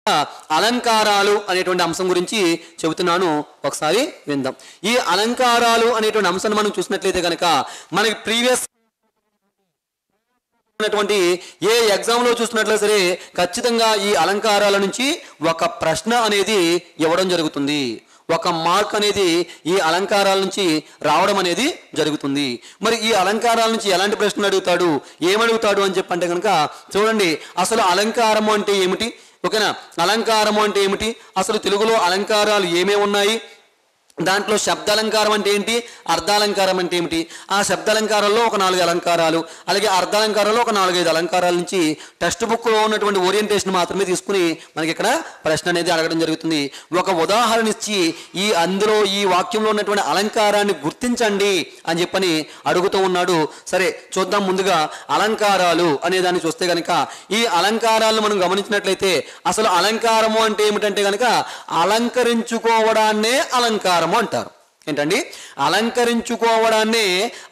అలంకారాలు అనేటువంటి అంశం గురించి చెబుతున్నాను, ఒకసారి విందాం. ఈ అలంకారాలు అనేటువంటి అంశాన్ని మనం చూసినట్లయితే కనుక మనకి ప్రీవియస్ ఏ ఎగ్జామ్ లో చూసినట్లయితే సరే ఖచ్చితంగా ఈ అలంకారాల నుంచి ఒక ప్రశ్న అనేది ఇవ్వడం జరుగుతుంది, ఒక మార్క్ అనేది ఈ అలంకారాల నుంచి రావడం అనేది జరుగుతుంది. మరి ఈ అలంకారాల నుంచి ఎలాంటి ప్రశ్నలు అడుగుతాడు, ఏమడుగుతాడు అని చెప్పంటే కనుక చూడండి, అసలు అలంకారము అంటే ఏమిటి, ఓకేనా, అలంకారము అంటే ఏమిటి, అసలు తెలుగులో అలంకారాలు ఏమేమి ఉన్నాయి, దాంట్లో శబ్దాలంకారం అంటే ఏంటి, అర్ధాలంకారం అంటే ఏమిటి, ఆ శబ్దాలంకారంలో ఒక 4 అలంకారాలు, అలాగే అర్ధాలంకారంలో ఒక 4-5 అలంకారాల నుంచి టెక్స్ట్ బుక్లో ఉన్నటువంటి ఓరియంటేషన్ మాత్రమే తీసుకుని మనకి ఇక్కడ ప్రశ్న అనేది అడగడం జరుగుతుంది. ఒక ఉదాహరణ ఇచ్చి అందులో ఈ వాక్యంలో ఉన్నటువంటి అలంకారాన్ని గుర్తించండి అని చెప్పని అడుగుతూ ఉన్నాడు. సరే చూద్దాం. ముందుగా అలంకారాలు అనే దాన్ని చూస్తే కనుక ఈ అలంకారాలను మనం గమనించినట్లయితే అసలు అలంకారము అంటే ఏమిటంటే కనుక అలంకరించుకోవడాన్నే అలంకారం అంటారు. ఏంటండి, అలంకరించుకోవడాన్ని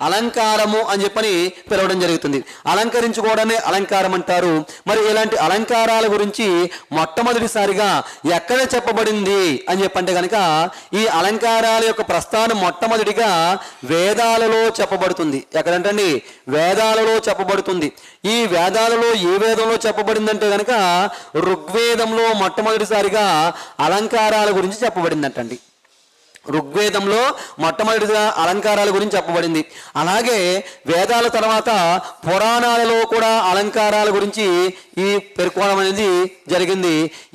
అలంకారము అని చెప్పని పిలవడం జరుగుతుంది. అలంకరించుకోవడాన్ని అలంకారం అంటారు. మరి ఇలాంటి అలంకారాల గురించి మొట్టమొదటిసారిగా ఎక్కడ చెప్పబడింది అని చెప్పంటే కనుక ఈ అలంకారాల యొక్క ప్రస్థానం మొట్టమొదటిగా వేదాలలో చెప్పబడుతుంది. ఎక్కడంటండి, వేదాలలో చెప్పబడుతుంది. ఈ వేదాలలో ఏ వేదంలో చెప్పబడిందంటే కనుక ఋగ్వేదంలో మొట్టమొదటిసారిగా అలంకారాల గురించి చెప్పబడిందంటండి. ఋగ్వేదంలో మొట్టమొదటిగా అలంకారాల గురించి చెప్పబడింది. అలాగే వేదాల తర్వాత పురాణాలలో కూడా అలంకారాల గురించి పేర్కొనడం అనేది జరిగింది.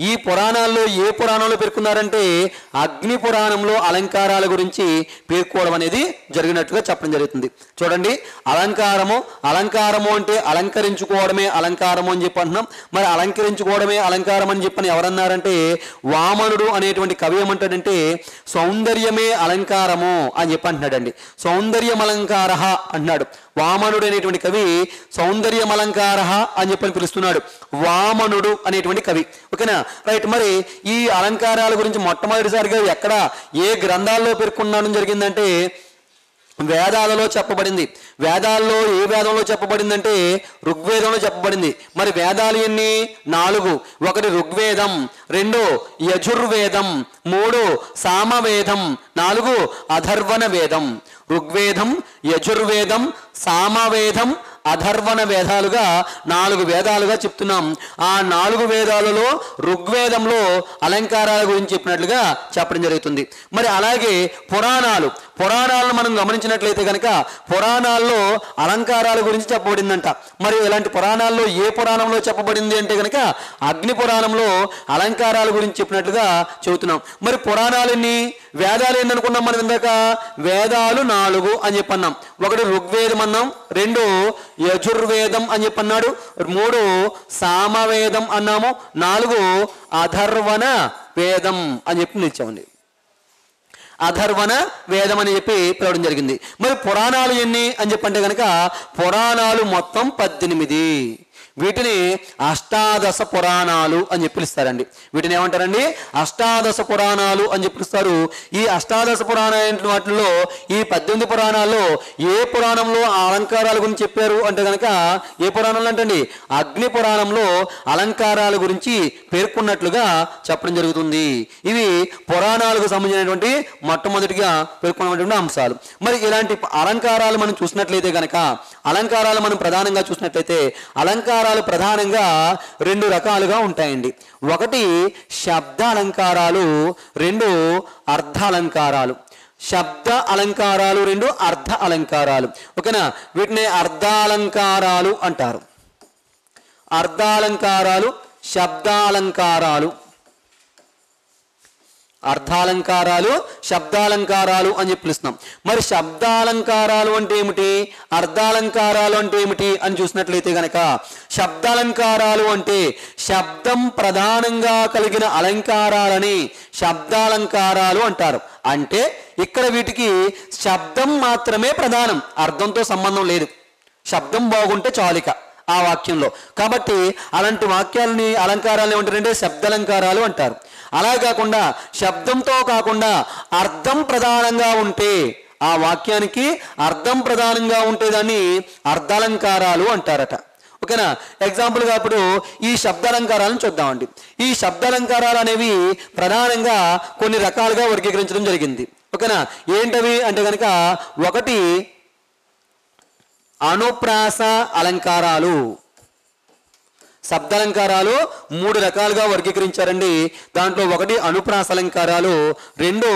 ఈ పురాణాల్లో ఏ పురాణంలో పేర్కొన్నారంటే అగ్ని పురాణంలో అలంకారాల గురించి పేర్కోవడం అనేది జరిగినట్టుగా చెప్పడం జరుగుతుంది. చూడండి, అలంకారము అంటే అలంకరించుకోవడమే అలంకారము అని చెప్పి అంటున్నాం. మరి అలంకరించుకోవడమే అలంకారం అని చెప్పని ఎవరన్నారంటే వామనుడు అనేటువంటి కవి ఏమంటాడంటే సౌందర్యమే అలంకారము అని చెప్పి అంటున్నాడండి. సౌందర్యం అలంకార అంటున్నాడు. వామనుడు అనేటువంటి కవి సౌందర్యం అలంకార అని చెప్పని పిలుస్తున్నాడు, వామనుడు అనేటువంటి కవి. ఓకేనా, రైట్. మరి ఈ అలంకారాల గురించి మొట్టమొదటిసారిగా ఎక్కడ ఏ గ్రంథాల్లో పేర్కొనడం జరిగిందంటే వేదాలలో చెప్పబడింది. వేదాల్లో ఏ వేదంలో చెప్పబడిందంటే ఋగ్వేదంలో చెప్పబడింది. మరి వేదాలు ఎన్ని? 4. 1 ఋగ్వేదం, 2 యజుర్వేదం, 3 సామవేదం, 4 అధర్వణ వేదం. ఋగ్వేదం, యజుర్వేదం, సామవేదం, అధర్వణ వేదాలుగా 4 వేదాలుగా చెప్తున్నాం. ఆ 4 వేదాలలో ఋగ్వేదంలో అలంకారాల గురించి చెప్పినట్లుగా చెప్పడం జరుగుతుంది. మరి అలాగే పురాణాలను మనం గమనించినట్లయితే కనుక పురాణాల్లో అలంకారాల గురించి చెప్పబడిందంట. మరి ఇలాంటి పురాణాల్లో ఏ పురాణంలో చెప్పబడింది అంటే కనుక అగ్ని పురాణంలో అలంకారాల గురించి చెప్పినట్లుగా చెబుతున్నాం. మరి పురాణాలన్నీ వేదాలు ఏందనుకున్నాం మనం ఇందాక? వేదాలు 4 అని చెప్పన్నాం. 1 ఋగ్వేదం అన్నాం, 2 యజుర్వేదం అని చెప్పన్నాడు, 3 సామవేదం అన్నాము, 4 అధర్వణ వేదం అని చెప్పి నిలిచామండి. అధర్వణ వేదం అని చెప్పి పిలవడం జరిగింది. మరి పురాణాలు ఎన్ని అని చెప్పంటే కనుక పురాణాలు మొత్తం 18. వీటిని అష్టాదశ పురాణాలు అని చెప్పి పిలుస్తారండి. వీటిని ఏమంటారండి? అష్టాదశ పురాణాలు అని చెప్పి పిలుస్తారు. ఈ అష్టాదశ పురాణాల వాటిలో ఈ 18 పురాణాల్లో ఏ పురాణంలో అలంకారాల గురించి చెప్పారు అంటే కనుక ఏ పురాణంలో అంటండి అగ్ని పురాణంలో అలంకారాల గురించి పేర్కొన్నట్లుగా చెప్పడం జరుగుతుంది. ఇవి పురాణాలకు సంబంధించినటువంటి మొట్టమొదటిగా పేర్కొన్నటువంటి అంశాలు. మరి ఇలాంటి అలంకారాలు మనం చూసినట్లయితే కనుక అలంకారాలు మనం ప్రధానంగా చూసినట్లయితే అలంకారాలు ప్రధానంగా 2 రకాలుగా ఉంటాయండి. 1 శబ్ద అలంకారాలు, 2 అర్థ అలంకారాలు. శబ్ద అలంకారాలు, 2 అర్థ అలంకారాలు. ఓకేనా, వీటిని అర్ధాలంకారాలు అంటారు. అర్ధాలంకారాలు, శబ్దాలంకారాలు. అర్థాలంకారాలు, శబ్దాలంకారాలు అని చెప్పి పిలుస్తున్నాం. మరి శబ్దాలంకారాలు అంటే ఏమిటి, అర్థాలంకారాలు అంటే ఏమిటి అని చూసినట్లయితే గనక శబ్దాలంకారాలు అంటే శబ్దం ప్రధానంగా కలిగిన అలంకారాలని శబ్దాలంకారాలు అంటారు. అంటే ఇక్కడ వీటికి శబ్దం మాత్రమే ప్రధానం, అర్థంతో సంబంధం లేదు. శబ్దం బాగుంటే చాలిక ఆ వాక్యంలో. కాబట్టి అలాంటి వాక్యాలని అలంకారాలు ఏమంటారంటే శబ్దాలంకారాలు అంటారు. అలా కాకుండా శబ్దంతో కాకుండా అర్థం ప్రధానంగా ఉంటే ఆ వాక్యానికి అర్థం ప్రధానంగా ఉంటే దాన్ని అర్ధాలంకారాలు అంటారట. ఓకేనా. ఎగ్జాంపుల్గా ఇప్పుడు ఈ శబ్దాలంకారాలను చూద్దామండి. ఈ శబ్దాలంకారాలు అనేవి ప్రధానంగా కొన్ని రకాలుగా వర్గీకరించడం జరిగింది. ఓకేనా. ఏంటవి అంటే కనుక ఒకటి అనుప్రాస అలంకారాలు. శబ్దాలంకారాలు 3 రకాలుగా వర్గీకరించారండి. దాంట్లో ఒకటి అనుప్రాస అలంకారాలు, 2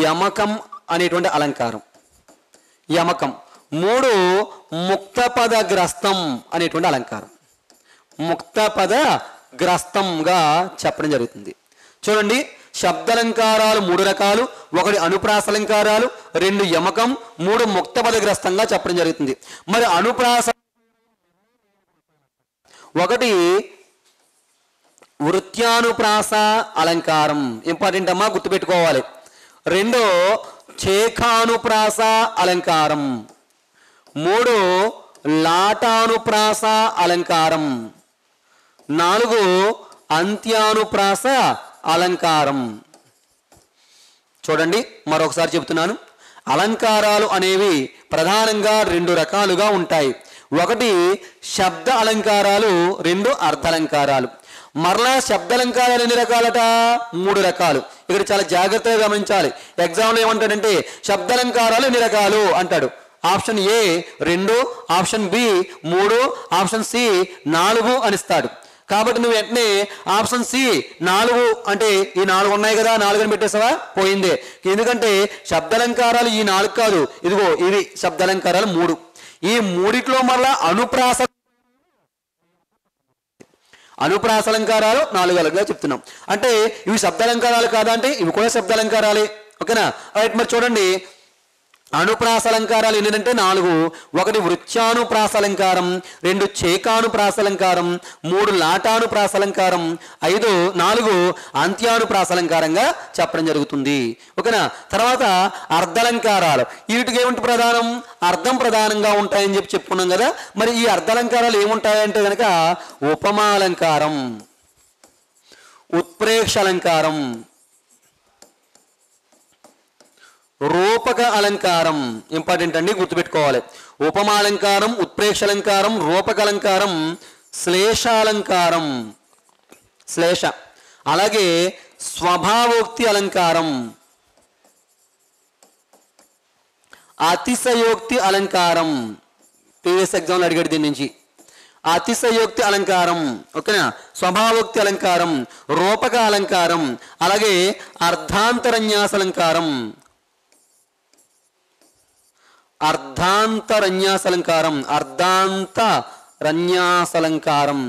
యమకం అనేటువంటి అలంకారం, యమకం, 3 ముక్తపద గ్రస్తం అనేటువంటి అలంకారం. ముక్తపద గ్రస్తంగా చెప్పడం జరుగుతుంది. చూడండి, శబ్దాలంకారాలు 3 రకాలు, ఒకటి అనుప్రాస అలంకారాలు, 2 యమకం, 3 ముక్తపద గ్రస్తంగా చెప్పడం జరుగుతుంది. మరి అనుప్రాస ఒకటి వృత్యానుప్రాస అలంకారం, ఇంపార్టెంట్ అమ్మా, గుర్తుపెట్టుకోవాలి. 2 చేకానుప్రాస అలంకారం, 3 లాటానుప్రాస అలంకారం, 4 అంత్యానుప్రాస అలంకారం. చూడండి, మరొకసారి చెప్తున్నాను. అలంకారాలు అనేవి ప్రధానంగా 2 రకాలుగా ఉంటాయి. ఒకటి శబ్ద అలంకారాలు, 2 అర్థాలంకారాలు. మరలా శబ్దాలంకారాలు ఎన్ని రకాలట? 3 రకాలు. ఇక్కడ చాలా జాగ్రత్తగా గమనించాలి. ఎగ్జామ్లో ఏమంటాడంటే శబ్దాలంకారాలు ఎన్ని రకాలు అంటాడు. Option A 2, option B 3, option C 4 అనిస్తాడు. కాబట్టి నువ్వు వెంటనే ఆప్షన్ సి 4 అంటే ఈ 4 ఉన్నాయి కదా, 4 అని పెట్టేసావా, పోయిందే. ఎందుకంటే శబ్దాలంకారాలు ఈ 4 కాదు, ఇదిగో ఇవి శబ్దాలంకారాలు 3. ఈ 3లో మరలా అనుప్రాస అలంకారాలు 4 అలంకారాలు చెప్తున్నాం. అంటే ఇవి శబ్దాలంకారాలు కాదా అంటే ఇవి కూడా శబ్దాలంకారాలే. ఓకేనా. రైట్. మరి చూడండి, అనుప్రాస అలంకారాలు ఏంటంటే 4. ఒకటి వృత్యానుప్రాస అలంకారం, 2 చేకానుప్రాస అలంకారం, 3 లాటానుప్రాస అలంకారం, 4 అంత్యానుప్రాస అలంకారంగా చెప్పడం జరుగుతుంది. ఓకేనా. తర్వాత అర్ధలంకారాలు, వీటికి ఏమిటి ప్రధానం? అర్థం ప్రధానంగా ఉంటాయని చెప్పుకున్నాం కదా. మరి ఈ అర్ధలంకారాలు ఏముంటాయంటే కనుక ఉపమాలంకారం, ఉత్ప్రేక్ష అలంకారం, రూపక అలంకారం. ఇంపార్టెంట్ అండి, గుర్తుపెట్టుకోవాలి. ఉపమాలంకారం, ఉత్ప్రేక్ష అలంకారం, రూపక అలంకారం, శ్లేషాలంకారం, శ్లేష, అలాగే స్వభావోక్తి అలంకారం, అతిశయోక్తి అలంకారం. ప్రీవియస్ ఎగ్జామ్లో అడిగాడు దీని నుంచి. అతిశయోక్తి అలంకారం, ఓకేనా, స్వభావోక్తి అలంకారం, రూపక అలంకారం, అలాగే అర్ధాంతరన్యాస అలంకారం, అర్ధాంతరన్యాసలంకారం, అర్ధాంతరన్యాసలంకారం,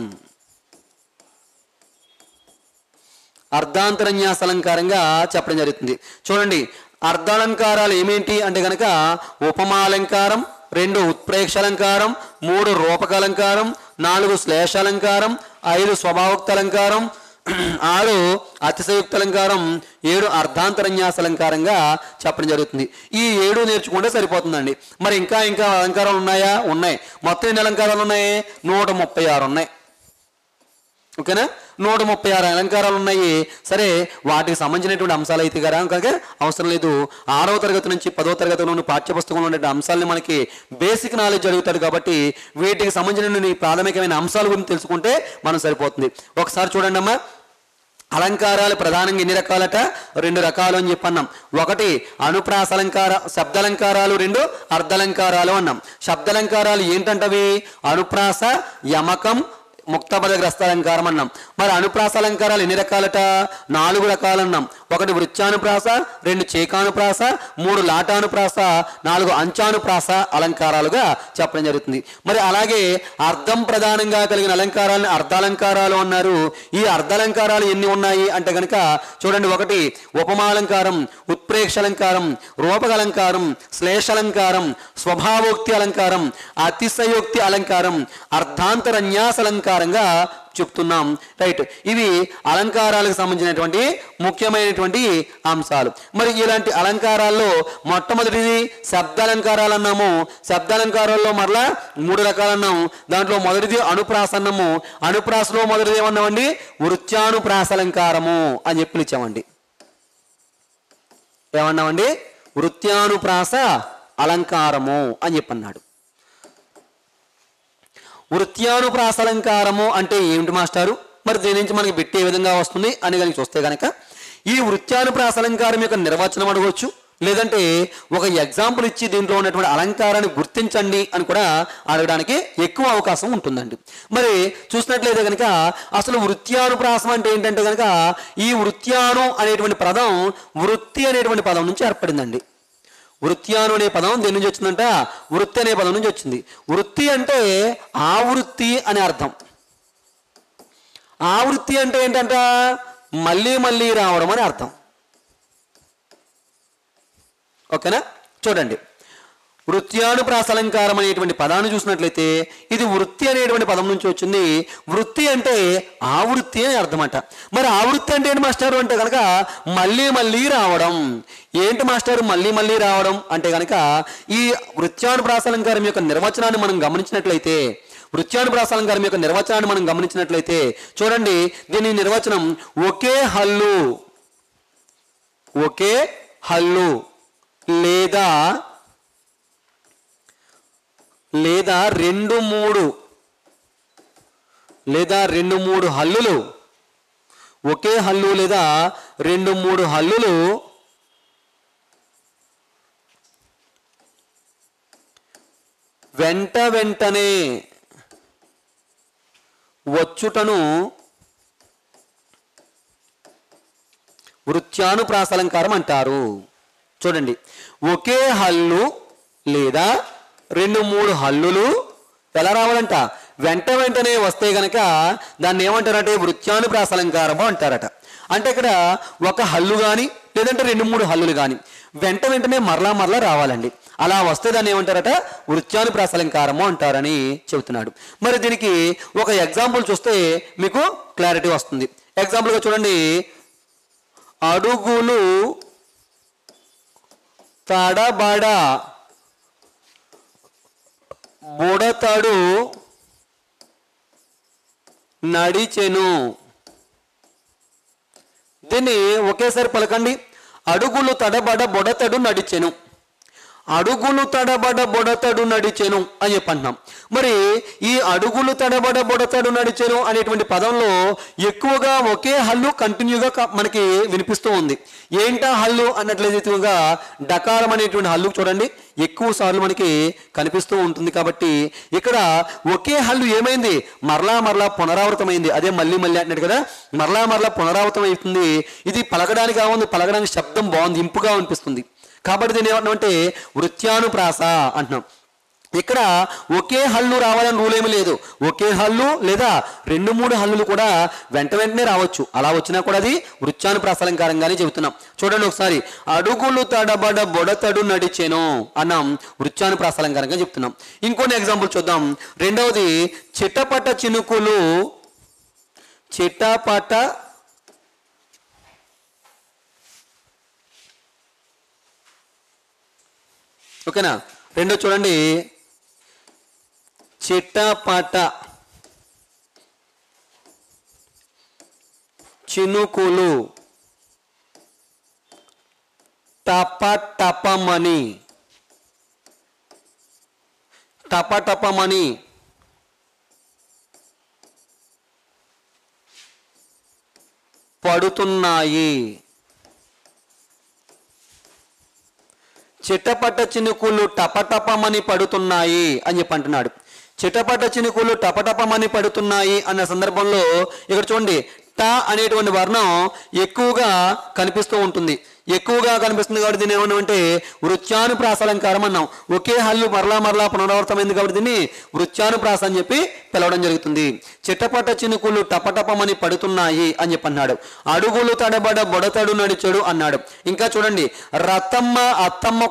అర్ధాంతరన్యాసలంకారంగా చెప్పడం జరుగుతుంది. చూడండి, అర్ధాలంకారాలు ఏమేంటి అంటే కనుక ఉపమాలంకారం, 2 ఉత్ప్రేక్షాలంకారం, 3 రూపకాలంకారం, 4 శ్లేషాలంకారం, 5 స్వభావోక్త అలంకారం, 6 అతిశయోక్త అలంకారం, 7 అర్ధాంతరన్యాస అలంకారంగా చెప్పడం జరుగుతుంది. ఈ 7 నేర్చుకుంటే సరిపోతుందండి. మరి ఇంకా అలంకారాలు ఉన్నాయా? ఉన్నాయి. మొత్తం ఎన్ని అలంకారాలు ఉన్నాయి? 136 ఉన్నాయి. ఓకేనా. 136 అలంకారాలు ఉన్నాయి. సరే, వాటికి సంబంధించినటువంటి అంశాలు అయితే కదా కనుక అవసరం లేదు. 6వ తరగతి నుంచి 10వ తరగతిలోని పాఠ్యపుస్తకంలో ఉండే అంశాలని మనకి బేసిక్ నాలెడ్జ్ అడుగుతాడు. కాబట్టి వీటికి సంబంధించిన ప్రాథమికమైన అంశాల గురించి తెలుసుకుంటే మనం సరిపోతుంది. ఒకసారి చూడండి అమ్మా, అలంకారాలు ప్రధానంగా ఎన్ని రకాలట? 2 రకాలు అని చెప్పన్నాం. ఒకటి అనుప్రాస అలంకార శబ్దాలంకారాలు, 2 అర్ధలంకారాలు అన్నాం. శబ్దాలంకారాలు ఏంటంటవి? అనుప్రాస, యమకం, ముక్తపద గ్రస్తాలంకారం అన్నాం. మరి అనుప్రాస అలంకారాలు ఎన్ని రకాలట? 4 రకాలు అన్నాం. ఒకటి వృత్యానుప్రాస, 2 చేకానుప్రాస, 3 లాటానుప్రాస, 4 అంచానుప్రాస అలంకారాలుగా చెప్పడం జరుగుతుంది. మరి అలాగే అర్థం ప్రధానంగా కలిగిన అలంకారాలను అర్ధాలంకారాలు అన్నారు. ఈ అర్ధాలంకారాలు ఎన్ని ఉన్నాయి అంటే కనుక చూడండి, ఒకటి ఉపమాలంకారం, ఉత్ప్రేక్ష అలంకారం, రూపక అలంకారం, శ్లేషాలంకారం, స్వభావోక్తి అలంకారం, అతిశయోక్తి అలంకారం, అర్ధాంతరన్యాస అలంకారంగా చెప్తున్నాం. రైట్. ఇవి అలంకారాలకు సంబంధించినటువంటి ముఖ్యమైనటువంటి అంశాలు. మరి ఇలాంటి అలంకారాల్లో మొట్టమొదటిది శబ్దాలంకారాలు అన్నాము. శబ్దాలంకారాల్లో మరలా 3 రకాలు అన్నాము. దాంట్లో మొదటిది అనుప్రాస అన్నాము. అనుప్రాసలో మొదటిది ఏమన్నామండి? వృత్యానుప్రాస అలంకారము అని చెప్పి ఇచ్చామండి. ఏమన్నామండి? వృత్యానుప్రాస అలంకారము అని చెప్పన్నాడు. వృత్యానుప్రాస అలంకారము అంటే ఏమిటి మాస్టారు, మరి దీని నుంచి మనకి బిట్ ఏ విధంగా వస్తుంది అని కనుక చూస్తే కనుక ఈ వృత్యానుప్రాస అలంకారం యొక్క నిర్వచనం అడగవచ్చు, లేదంటే ఒక ఎగ్జాంపుల్ ఇచ్చి దీంట్లో ఉన్నటువంటి అలంకారాన్ని గుర్తించండి అని కూడా అడగడానికి ఎక్కువ అవకాశం ఉంటుందండి. మరి చూసినట్లయితే కనుక అసలు వృత్యానుప్రాసం అంటే ఏంటంటే కనుక ఈ వృత్యాను అనేటువంటి పదం వృత్తి అనేటువంటి పదం నుంచి ఏర్పడిందండి. వృత్యాను అనే పదం దేని నుంచి వచ్చిందంట, వృత్తి అనే పదం నుంచి వచ్చింది. వృత్తి అంటే ఆవృత్తి అనే అర్థం. ఆవృత్తి అంటే ఏంటంట, మళ్ళీ మళ్ళీ రావడం అని అర్థం. ఓకేనా, చూడండి వృత్యానుప్రాస అలంకారం అనేటువంటి పదాన్ని చూసినట్లయితే ఇది వృత్తి అనేటువంటి పదం నుంచి వచ్చింది. వృత్తి అంటే ఆవృత్తి అని అర్థం అంట. మరి ఆవృత్తి అంటే ఏంటి మాస్టారు అంటే కనుక మళ్ళీ మళ్ళీ రావడం. ఏంటి మాస్టారు మళ్ళీ మళ్ళీ రావడం అంటే కనుక ఈ వృత్యానుప్రాస అలంకారం యొక్క నిర్వచనాన్ని మనం గమనించినట్లయితే వృత్యానుప్రాస అలంకారం యొక్క నిర్వచనాన్ని మనం గమనించినట్లయితే చూడండి, దీని నిర్వచనం ఒకే హల్లు, ఒకే హల్లు లేదా లేదా రెండు మూడు హల్లులు, ఒకే హల్లు లేదా రెండు మూడు హల్లులు వెంట వెంటనే వచ్చుటను వృత్యానుప్రాస అలంకారం అంటారు. చూడండి, ఒకే హల్లు లేదా రెండు మూడు హల్లులు ఎలా రావాలంట, వెంట వెంటనే వస్తే గనక దాన్ని ఏమంటారంటే వృత్యానుప్రాస అలంకారము అంటారట. అంటే ఇక్కడ ఒక హల్లు కానీ లేదంటే రెండు మూడు హల్లులు కానీ వెంట వెంటనే మరలా రావాలండి. అలా వస్తే దాన్ని ఏమంటారట వృత్యానుప్రాస అలంకారము అంటారని చెబుతున్నాడు. మరి దీనికి ఒక ఎగ్జాంపుల్ చూస్తే మీకు క్లారిటీ వస్తుంది. ఎగ్జాంపుల్గా చూడండి, అడుగులు తడబడ బుడతడు నడిచెను. దీన్ని ఒకేసారి పలకండి. అడుగులు తడబడ బుడతడు నడిచెను. అడుగులు తడబడ బుడతడు నడిచెను అని చెప్పంటున్నాం. మరి ఈ అడుగులు తడబడ బుడతడు నడిచెను అనేటువంటి పదంలో ఎక్కువగా ఒకే హల్లు కంటిన్యూగా మనకి వినిపిస్తూ ఉంది. ఏంటా హల్లు అన్నట్లయితే డకారం అనేటువంటి హల్లు చూడండి ఎక్కువ సార్లు మనకి కనిపిస్తూ ఉంటుంది. కాబట్టి ఇక్కడ ఒకే హల్లు ఏమైంది, మరలా పునరావృతమైంది. అదే మళ్ళీ అన్నట్టు కదా, మరలా పునరావృతం అవుతుంది. ఇది పలకడానికి బాగుంది, పలకడానికి శబ్దం బాగుంది, ఇంపుగా అనిపిస్తుంది. కాబట్టి దీన్ని ఏమంటున్నామంటే వృత్యానుప్రాస అంటున్నాం. ఇక్కడ ఒకే హల్లు రావాలని రూల్ ఏమీ లేదు. ఒకే హల్లు లేదా రెండు మూడు హల్లులు కూడా వెంటనే రావచ్చు. అలా వచ్చినా కూడా అది వృత్యానుప్రాస అలంకారంగానే చెబుతున్నాం. చూడండి ఒకసారి, అడుగులు తడబడ బొడతడు నడిచెను అన్నాం, వృత్యానుప్రాస అలంకారంగా చెప్తున్నాం. ఇంకొన్ని ఎగ్జాంపుల్ చూద్దాం. రెండవది, చిటపట చినుకులు, చిటపట ఓకేనా. రెండో చూడండి, చిటపట చినుకులు టపటపమని పడుతున్నాయి. చిటపట చినుకులు టపటపమని పడుతున్నాయి అని చెప్పి అంటున్నాడు. చిటపట చినుకులు టపటపమని పడుతున్నాయి అన్న సందర్భంలో ఇక్కడ చూడండి, ట అనేటువంటి వర్ణం ఎక్కువగా కనిపిస్తూ ఉంటుంది. ఎక్కువగా కనిపిస్తుంది కాబట్టి దీన్ని ఏమన్నామంటే వృత్యానుప్రాస అలంకారం అన్నాం. ఒకే హల్లు మరలా పునరావృతమైంది కాబట్టి దీన్ని వృత్యానుప్రాస అని చెప్పి పిలవడం జరుగుతుంది. చిటపట చినుకులు టపటపమని పడుతున్నాయి అని చెప్పి అన్నాడు. అడుగులు తడబడ బొడతడు నడిచెడు అన్నాడు. ఇంకా చూడండి, రతమ్మ అత్తమ్మ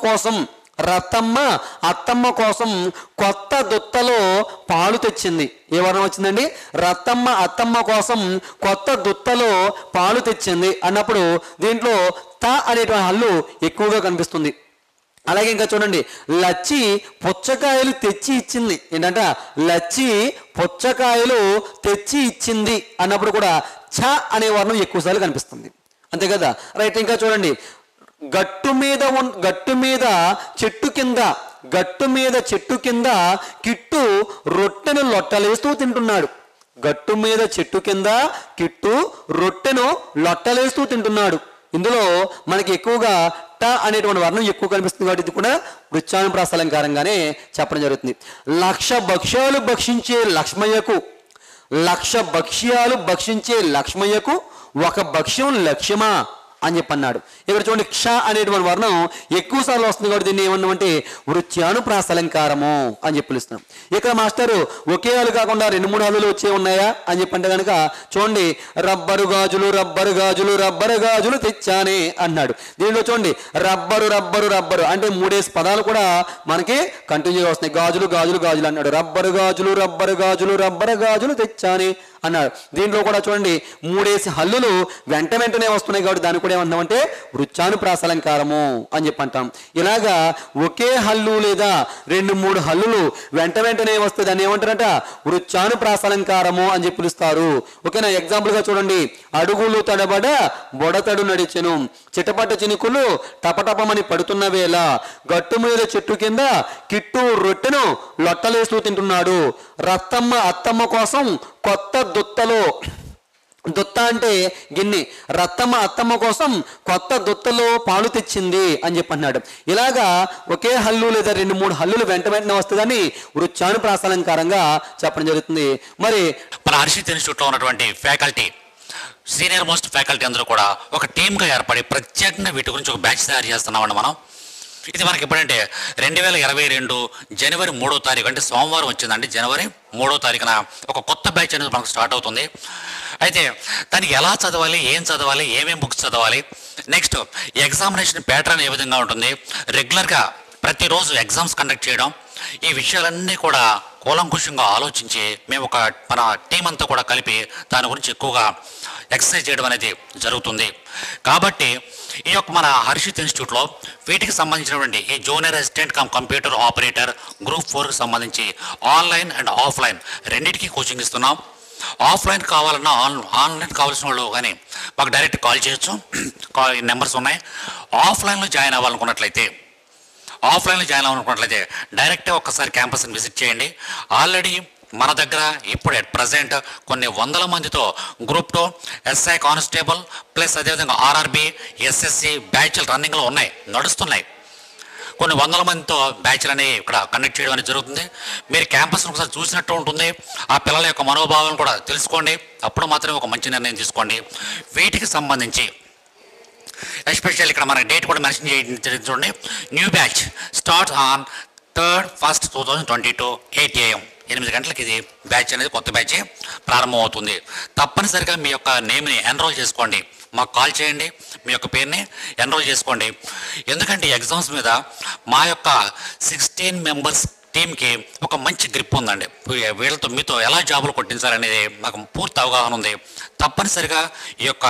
కోసం కొత్త దుత్తలో పాలు తెచ్చింది. ఏ వర్ణం వచ్చిందండి, రతమ్మ అత్తమ్మ కోసం కొత్త దుత్తలో పాలు తెచ్చింది అన్నప్పుడు దీంట్లో త అనేటువంటి హల్లు ఎక్కువగా కనిపిస్తుంది. అలాగే ఇంకా చూడండి, లచ్చి పుచ్చకాయలు తెచ్చి ఇచ్చింది. ఏంటంట, లచ్చి పుచ్చకాయలు తెచ్చి ఇచ్చింది అన్నప్పుడు కూడా ఛ అనే వర్ణం ఎక్కువసార్లు కనిపిస్తుంది. అంతే కదా, రైట్. ఇంకా చూడండి, గట్టు మీద చెట్టు కింద గట్టు మీద చెట్టు కింద కిట్టు రొట్టెను లొట్టలేస్తూ తింటున్నాడు. గట్టు మీద చెట్టు కింద కిట్టు రొట్టెను లొట్టలేస్తూ తింటున్నాడు. ఇందులో మనకి ఎక్కువగా ట అనేటువంటి వర్ణం ఎక్కువ కనిపిస్తుంది కాబట్టి ఇది కూడా వృత్యానుప్రాస అలంకారంగానే చెప్పడం జరుగుతుంది. 1,00,000 భక్ష్యాలు భక్షించే లక్ష్మయ్యకు, 1,00,000 భక్ష్యాలు భక్షించే లక్ష్మయ్యకు ఒక భక్ష్యం లక్ష్యమా అని చెప్పన్నాడు. ఇక్కడ చూడండి, క్ష అనేటువంటి వర్ణం ఎక్కువ సార్లు వస్తుంది కాబట్టి దీన్ని ఏమన్నామంటే వృత్యానుప్రాస అలంకారము అని చెప్పి పిలుస్తున్నాం. ఇక్కడ మాస్టరు ఒకే హల్లు కాకుండా 2-3 హల్లులు వచ్చే ఉన్నాయా అని చెప్పంటే కనుక చూడండి, రబ్బరు గాజులు రబ్బరు గాజులు రబ్బరు గాజులు తెచ్చానే అన్నాడు. దీనిలో చూడండి, రబ్బరు రబ్బరు రబ్బరు అంటే 3 పదాలు కూడా మనకి కంటిన్యూగా వస్తున్నాయి. గాజులు గాజులు గాజులు అన్నాడు, రబ్బరు గాజులు రబ్బరు గాజులు రబ్బరు గాజులు తెచ్చానే అన్నాడు. దీంట్లో కూడా చూడండి 3 హల్లులు వెంటనే వస్తున్నాయి కాబట్టి దాన్ని కూడా ఏమన్నామంటే వృత్యానుప్రాస అలంకారము అని చెప్పి అంటాం. ఇలాగా ఒకే హల్లు లేదా 2-3 హల్లులు వెంటనే వస్తే దాన్ని ఏమంటారంట వృత్యానుప్రాస అలంకారము అని చెప్పి పిలుస్తారు. ఓకేనా? ఎగ్జాంపుల్ గా చూడండి, అడుగులు తడబడ బొడతడు నడిచెను, చిటపట చినుకులు టపటపమని పడుతున్న వేళ గట్టు మీద చెట్టు కింద కిట్టు రొట్టెను లొట్టలేస్తూ తింటున్నాడు. రత్తమ్మ అత్తమ్మ కోసం కొత్త దుత్తలో, దుత్త అంటే గిన్నె, రత్తమ్మ అత్తమ్మ కోసం కొత్త దుత్తలో పాలు తెచ్చింది అని చెప్పి అన్నాడు. ఇలాగా ఒకే హల్లు లేదా 2-3 హల్లులు వెంటనే వస్తుందని వృత్యానుప్రాస అలంకారంగా చెప్పడం జరుగుతుంది. మరి మన హర్షిత్ ఇన్స్టిట్యూట్లో ఉన్నటువంటి ఫ్యాకల్టీ, సీనియర్ మోస్ట్ ఫ్యాకల్టీ అందరూ కూడా ఒక టీమ్గా ఏర్పడి ప్రత్యేకంగా వీటి గురించి ఒక బ్యాచ్ తయారు చేస్తున్నామండి మనం. ఇది మనకి ఎప్పుడంటే 2022 జనవరి 3వ తారీఖు అంటే సోమవారం వచ్చిందండి. జనవరి 3వ తారీఖున ఒక కొత్త బ్యాచ్ అనేది మనకు స్టార్ట్ అవుతుంది. అయితే దానికి ఎలా చదవాలి, ఏం చదవాలి, ఏమేమి బుక్స్ చదవాలి, నెక్స్ట్ ఎగ్జామినేషన్ ప్యాటర్న్ ఏ విధంగా ఉంటుంది, రెగ్యులర్గా ప్రతిరోజు ఎగ్జామ్స్ కండక్ట్ చేయడం, ఈ విషయాలన్నీ కూడా కూలంకుషంగా ఆలోచించి మేము ఒక మన టీం అంతా కూడా కలిపి దాని గురించి ఎక్కువగా ఎక్సర్సైజ్ చేయడం అనేది జరుగుతుంది. కాబట్టి ఈ యొక్క మన హర్షిత్ ఇన్స్టిట్యూట్లో వీటికి సంబంధించినటువంటి ఈ junior assistant computer operator group 4కి సంబంధించి ఆన్లైన్ అండ్ ఆఫ్లైన్ రెండింటికి కోచింగ్ ఇస్తున్నాం. ఆఫ్లైన్ కావాలన్నా ఆన్లైన్ కావాల్సిన వాళ్ళు కానీ మాకు డైరెక్ట్ కాల్ చేయొచ్చు, నెంబర్స్ ఉన్నాయి. ఆఫ్లైన్లో జాయిన్ అవ్వాలనుకున్నట్లయితే డైరెక్ట్గా ఒక్కసారి క్యాంపస్ని విజిట్ చేయండి. ఆల్రెడీ మన దగ్గర ఇప్పుడు అట్ ప్రజెంట్ కొన్ని 100 మందితో గ్రూప్ 2 ఎస్ఐ కానిస్టేబుల్ ప్లస్ అదేవిధంగా ఆర్ఆర్బి ఎస్ఎస్సి బ్యాచ్లు రన్నింగ్లో ఉన్నాయి, నడుస్తున్నాయి. కొన్ని 100 మందితో బ్యాచ్లు అనేవి ఇక్కడ కండక్ట్ చేయడం అనేది జరుగుతుంది. మీరు క్యాంపస్ను ఒకసారి చూసినట్టు ఉంటుంది, ఆ పిల్లల యొక్క మనోభావాలను కూడా తెలుసుకోండి. అప్పుడు మాత్రమే ఒక మంచి నిర్ణయం తీసుకోండి. వీటికి సంబంధించి ఎస్పెషల్ ఇక్కడ మన డేట్ కూడా మెన్షన్ చేయడం చూడండి. New batch starts on 3rd 1st 2022 8 AM 8 గంటలకి ఇది బ్యాచ్ అనేది కొత్త బ్యాచ్ ప్రారంభం అవుతుంది. తప్పనిసరిగా మీ యొక్క నేమ్ని ఎన్రోల్ చేసుకోండి, మాకు కాల్ చేయండి, మీ యొక్క పేరుని ఎన్రోల్ చేసుకోండి. ఎందుకంటే ఎగ్జామ్స్ మీద మా యొక్క 16 మెంబర్స్ టీంకి ఒక మంచి గ్రిప్ ఉందండి. వీళ్ళతో మీతో ఎలా జాబులు కొట్టించాలనేది మాకు పూర్తి అవగాహన ఉంది. తప్పనిసరిగా ఈ యొక్క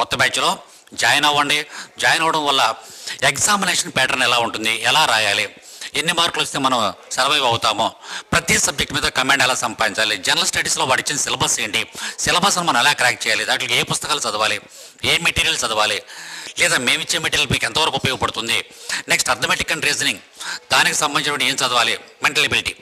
కొత్త బ్యాచ్లో జాయిన్ అవ్వండి. జాయిన్ అవ్వడం వల్ల ఎగ్జామినేషన్ ప్యాటర్న్ ఎలా ఉంటుంది, ఎలా రాయాలి, ఎన్ని మార్కులు వస్తే మనం సర్వైవ్ అవుతామో, ప్రతి సబ్జెక్ట్ మీద కమాండ్ ఎలా సంపాదించాలి, జనరల్ స్టడీస్లో వాడు ఇచ్చిన సిలబస్ ఏంటి, సిలబస్ను మనం ఎలా క్రాక్ చేయాలి, దాంట్లో ఏ పుస్తకాలు చదవాలి, ఏ మెటీరియల్ చదవాలి, లేదా మేమిచ్చే మెటీరియల్ మీకు ఎంతవరకు ఉపయోగపడుతుంది, నెక్స్ట్ అర్థమెటిక్ అండ్ రీజనింగ్ దానికి సంబంధించిన ఏం చదవాలి, మెంటల్ ఎబిలిటీ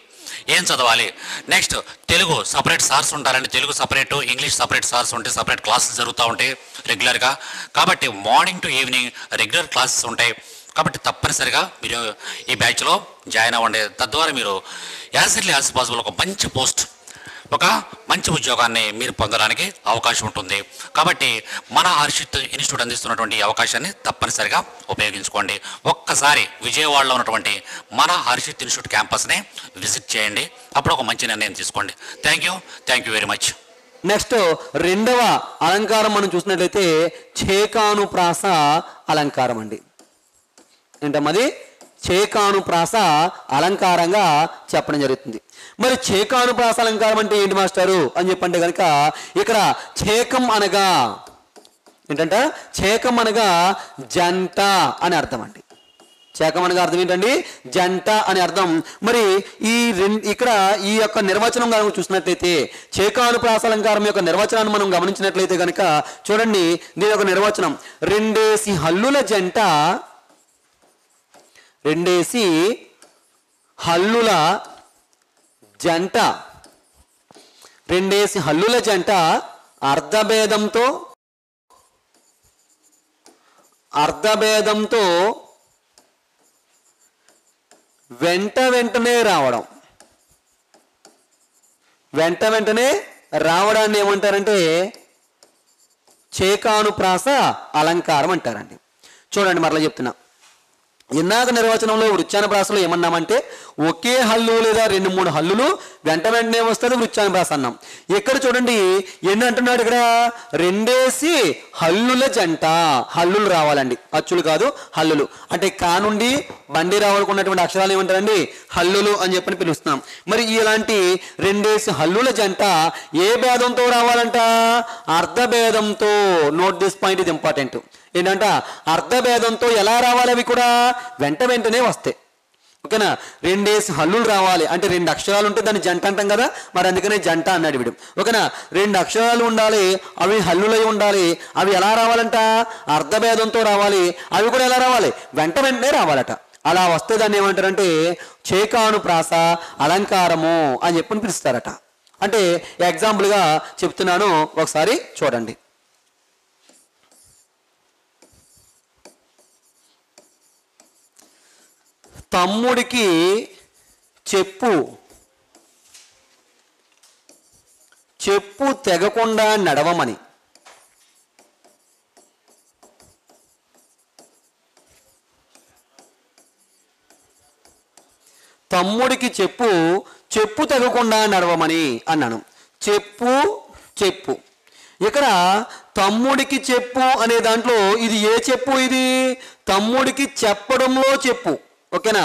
ఏం చదవాలి, నెక్స్ట్ తెలుగు సపరేట్ సార్స్ ఉంటారండి, Telugu separate, English separate sirs ఉంటే సపరేట్ క్లాసెస్ జరుగుతూ ఉంటాయి రెగ్యులర్గా. కాబట్టి morning to evening regular classes ఉంటాయి. కాబట్టి తప్పనిసరిగా మీరు ఈ బ్యాచ్లో జాయిన్ అవ్వండి. తద్వారా మీరు యాజ్ ఎర్లీ యాజ్ పాసిబుల్ ఒక మంచి పోస్ట్, ఒక మంచి ఉద్యోగాన్ని మీరు పొందడానికి అవకాశం ఉంటుంది. కాబట్టి మన హర్షిత్ ఇన్స్టిట్యూట్ అందిస్తున్నటువంటి అవకాశాన్ని తప్పనిసరిగా ఉపయోగించుకోండి. ఒక్కసారి విజయవాడలో ఉన్నటువంటి మన హర్షిత్ ఇన్స్టిట్యూట్ క్యాంపస్ని విజిట్ చేయండి. అప్పుడు ఒక మంచి నిర్ణయం తీసుకోండి. Thank you very much. Next 2వ అలంకారం మనం చూసినట్లయితే చేకానుప్రాస అలంకారం అండి. ఏంటమ్మది? చేకానుప్రాస అలంకారంగా చెప్పడం జరుగుతుంది. మరి చేకానుప్రాస అలంకారం అంటే ఏంటి మాస్టారు అని చెప్పంటే కనుక ఇక్కడ చేకం అనగా ఏంటంట, చేకం అనగా జంట అని అర్థం అండి. చేకం అనగా అర్థం ఏంటండి? జంట అని అర్థం. మరి ఇక్కడ ఈ యొక్క నిర్వచనం కనుక చూసినట్లయితే, చేకానుప్రాస అలంకారం యొక్క నిర్వచనాన్ని మనం గమనించినట్లయితే కనుక చూడండి, దీని యొక్క నిర్వచనం 2 హల్లుల జంట, 2 హల్లుల జంట, రెండేసి హల్లుల జంట అర్ధభేదంతో వెంట వెంటనే రావడాన్ని ఏమంటారంటే చేకానుప్రాస అలంకారం అంటారండి. చూడండి మరలా చెప్తున్నా. ఇందాక నిర్వచనంలో వృత్యానుప్రాసలో ఏమన్నామంటే ఒకే హల్లు లేదా 2-3 హల్లులు వెంట వెంటనే వస్తుంది వృత్యానుప్రాస అన్నాం. ఇక్కడ చూడండి ఎన్ని అంటున్నాడు ఇక్కడ, రెండేసి హల్లుల జంట. హల్లులు రావాలండి, అచ్చులు కాదు హల్లులు. అంటే కా నుండి బండి రావాలనుకున్నటువంటి అక్షరాలు ఏమంటారండి, హల్లులు అని చెప్పని పిలుస్తున్నాం. మరి ఇలాంటి రెండేసి హల్లుల జంట ఏ భేదంతో రావాలంట, అర్ధభేదంతో. నోట్ దిస్ పాయింట్, ఇది ఇంపార్టెంట్. ఏంటంట అర్ధభేదంతో. ఎలా రావాలి, అవి కూడా వెంట వెంటనే వస్తాయి. ఓకేనా, రెండేసి హల్లులు రావాలి అంటే 2 అక్షరాలు ఉంటే దాన్ని జంట అంటాం కదా, మరి అందుకనే జంట అన్నాడు వీడు. ఓకేనా, 2 అక్షరాలు ఉండాలి, అవి హల్లులై ఉండాలి. అవి ఎలా రావాలంట, అర్ధభేదంతో రావాలి. అవి కూడా ఎలా రావాలి, వెంట వెంటనే రావాలట. అలా వస్తే దాన్ని ఏమంటారంటే చేకానుప్రాస అలంకారము అని చెప్పని పిలుస్తారట. అంటే ఎగ్జాంపుల్గా చెప్తున్నాను, ఒకసారి చూడండి. తమ్ముడికి చెప్పు తెగకుండా నడవమని. తమ్ముడికి చెప్పు తెగకుండా నడవమని అన్నాను. చెప్పు ఇక్కడ తమ్ముడికి చెప్పు అనే దాంట్లో ఇది ఏ చెప్పు, ఇది తమ్ముడికి చెప్పడంలో చెప్పు. ఓకేనా,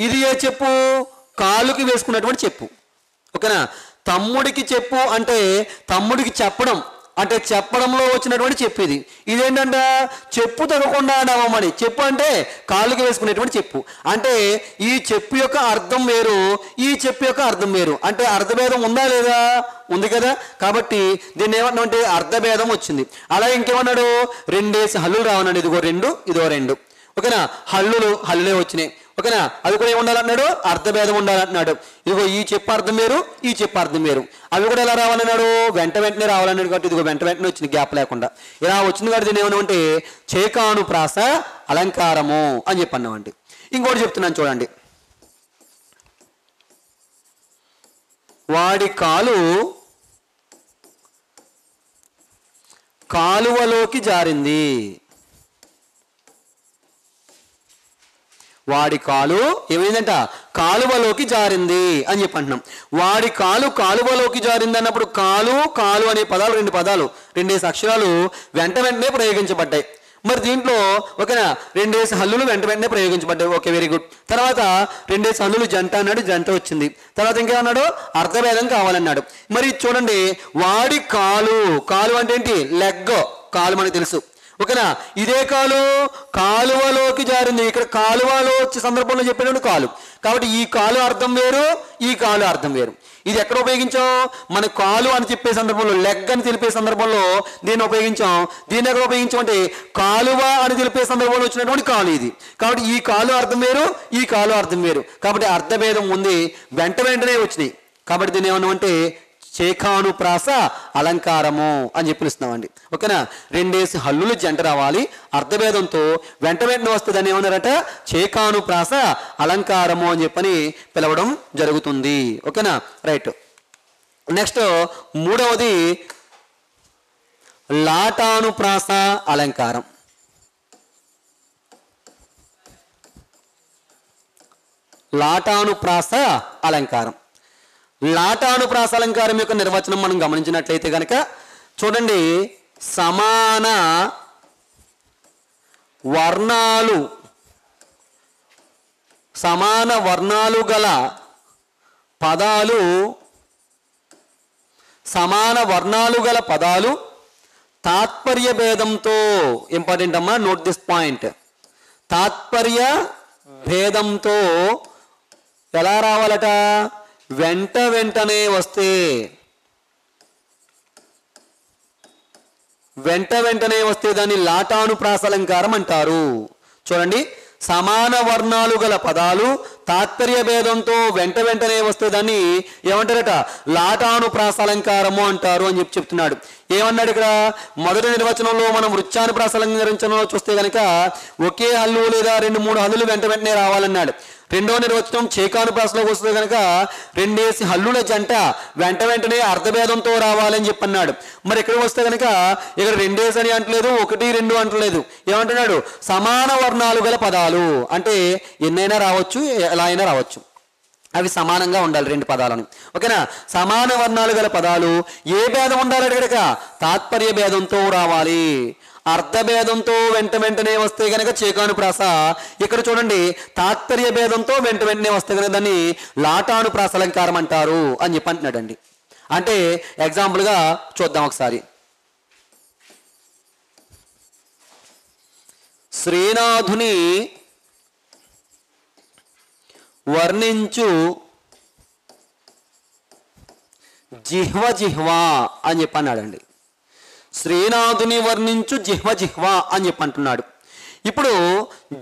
ఇది ఏ చెప్పు, కాలుకి వేసుకున్నటువంటి చెప్పు. ఓకేనా, తమ్ముడికి చెప్పు అంటే తమ్ముడికి చెప్పడం, అంటే చెప్పడంలో వచ్చినటువంటి చెప్పు. ఇదేంటంటే చెప్పు తగ్గకుండా నడవమని. చెప్పు అంటే కాలుకి వేసుకునేటువంటి చెప్పు. అంటే ఈ చెప్పు యొక్క అర్థం వేరు, ఈ చెప్పు యొక్క అర్థం వేరు. అంటే అర్థభేదం ఉందా లేదా, ఉంది కదా. కాబట్టి దీన్ని ఏమన్నామంటే అర్థభేదం వచ్చింది. అలా ఇంకేమన్నాడు, రెండేసి హల్లులు రావన్నాడు. ఇదిగో 2, ఇదిగో 2. ఓకేనా, హల్లులే వచ్చినాయి. ఓకేనా, అది కూడా ఏముండాలన్నాడు, అర్థభేదం ఉండాలంటున్నాడు. ఇదిగో ఈ చెప్పు అర్థం వేరు, ఈ చెప్పు అర్థం వేరు. అవి కూడా ఎలా రావాలన్నాడు, వెంట వెంటనే రావాలన్నాడు. కాబట్టి ఇదిగో వెంట వెంటనే వచ్చింది, గ్యాప్ లేకుండా. ఇలా వచ్చింది కాబట్టి దీన్ని ఏమన్నామంటే చేకానుప్రాస అలంకారము అని చెప్పన్నామండి. ఇంకోటి చెప్తున్నాను చూడండి. వాడి కాలువలోకి జారింది. వాడి కాలు ఏమైందంట, కాలువలోకి జారింది అని చెప్పి అంటున్నాం. వాడి కాలువలోకి జారింది అన్నప్పుడు కాలు అనే పదాలు 2 పదాలు, 2 అక్షరాలు వెంట వెంటనే ప్రయోగించబడ్డాయి. మరి దీంట్లో ఓకేనా, 2 హల్లులు వెంట వెంటనే ప్రయోగించబడ్డాయి. Okay, very good. తర్వాత 2 హల్లులు జంట అన్నాడు, జంట వచ్చింది. తర్వాత ఇంకేమన్నాడు, అర్ధభేదం కావాలన్నాడు. మరి చూడండి, వాడి కాలు అంటే ఏంటి, లెగ్, కాలు మనకు తెలుసు. ఓకేనా, ఇదే కాలువలోకి జారింది. ఇక్కడ కాలువలో వచ్చే సందర్భంలో చెప్పేటువంటి కాలు. కాబట్టి ఈ కాలు అర్థం వేరు, ఈ కాలు అర్థం వేరు. ఇది ఎక్కడ ఉపయోగించాం, మన కాలు అని చెప్పే సందర్భంలో, లెగ్ అని తెలిపే సందర్భంలో దీన్ని ఉపయోగించాం. దీన్ని ఎక్కడ ఉపయోగించాం అంటే కాలువ అని తెలిపే సందర్భంలో వచ్చినటువంటి కాలు ఇది. కాబట్టి ఈ కాలు అర్థం వేరు, ఈ కాలు అర్థం వేరు. కాబట్టి అర్థభేదం ఉంది, వెంట వెంటనే వచ్చినాయి. కాబట్టి దీన్ని ఏమన్నామంటే చేకానుప్రాస అలంకారము అని చెప్పి పిలుస్తున్నామండి. ఓకేనా, 2 హల్లులు జంట రావాలి, అర్ధభేదంతో వెంట వెంటనే వస్తుంది. అని ఏమన్నారట, చేకానుప్రాస అలంకారము అని చెప్పని పిలవడం జరుగుతుంది. ఓకేనా, రైట్. నెక్స్ట్ 3వది లాటానుప్రాస అలంకారం. లాటానుప్రాస అలంకారం యొక్క నిర్వచనం మనం గమనించినట్లయితే కనుక చూడండి, సమాన వర్ణాలు గల పదాలు తాత్పర్య భేదంతో. ఇంపార్టెంట్ అమ్మా, నోట్ దిస్ పాయింట్. తాత్పర్య భేదంతో ఎలా రావాలట, వెంట వెంటనే వస్తే దాన్ని లాటానుప్రాస అలంకారం అంటారు. చూడండి, సమాన వర్ణాలు గల పదాలు తాత్పర్య భేదంతో వెంటనే వస్తే దాన్ని ఏమంటారట లాటానుప్రాస అలంకారము అంటారు అని చెప్తున్నాడు. ఏమన్నాడు ఇక్కడ మొదటి నిర్వచనంలో మనం వృత్యానుప్రాస అలంకరించడంలో చూస్తే కనుక ఒకే హల్లు లేదా 2-3 హల్లులు వెంటనే రావాలన్నాడు. రెండో నిర్వచనం చేకానుప్రాసలోకి వస్తే కనుక 2 హల్లుల జంట వెంటనే అర్ధభేదంతో రావాలని చెప్పన్నాడు. మరి ఇక్కడ వస్తే కనుక ఇక్కడ 2 అని అంటలేదు, 1, 2 అంటలేదు. ఏమంటున్నాడు సమాన వర్ణాలు గల పదాలు అంటే ఎన్నైనా రావచ్చు, ఎలా అయినా రావచ్చు, అవి సమానంగా ఉండాలి 2 పదాలను. ఓకేనా, సమాన వర్ణాలు గల పదాలు ఏ భేదం ఉండాలి కనుక తాత్పర్య భేదంతో రావాలి. అర్ధభేదంతో వెంటనే వస్తే కనుక చేకానుప్రాస. ఇక్కడ చూడండి తాత్పర్య భేదంతో వెంటనే వస్తే కనుక దాన్ని లాటానుప్రాస అలంకారం అంటారు అని చెప్పి అంటున్నాడండి. అంటే ఎగ్జాంపుల్గా చూద్దాం ఒకసారి. శ్రీనాథుని వర్ణించు జిహ్వ అని చెప్పి అన్నాడండి. శ్రీనాథుని వర్ణించు జిహ్వ అని చెప్పి అంటున్నాడు. ఇప్పుడు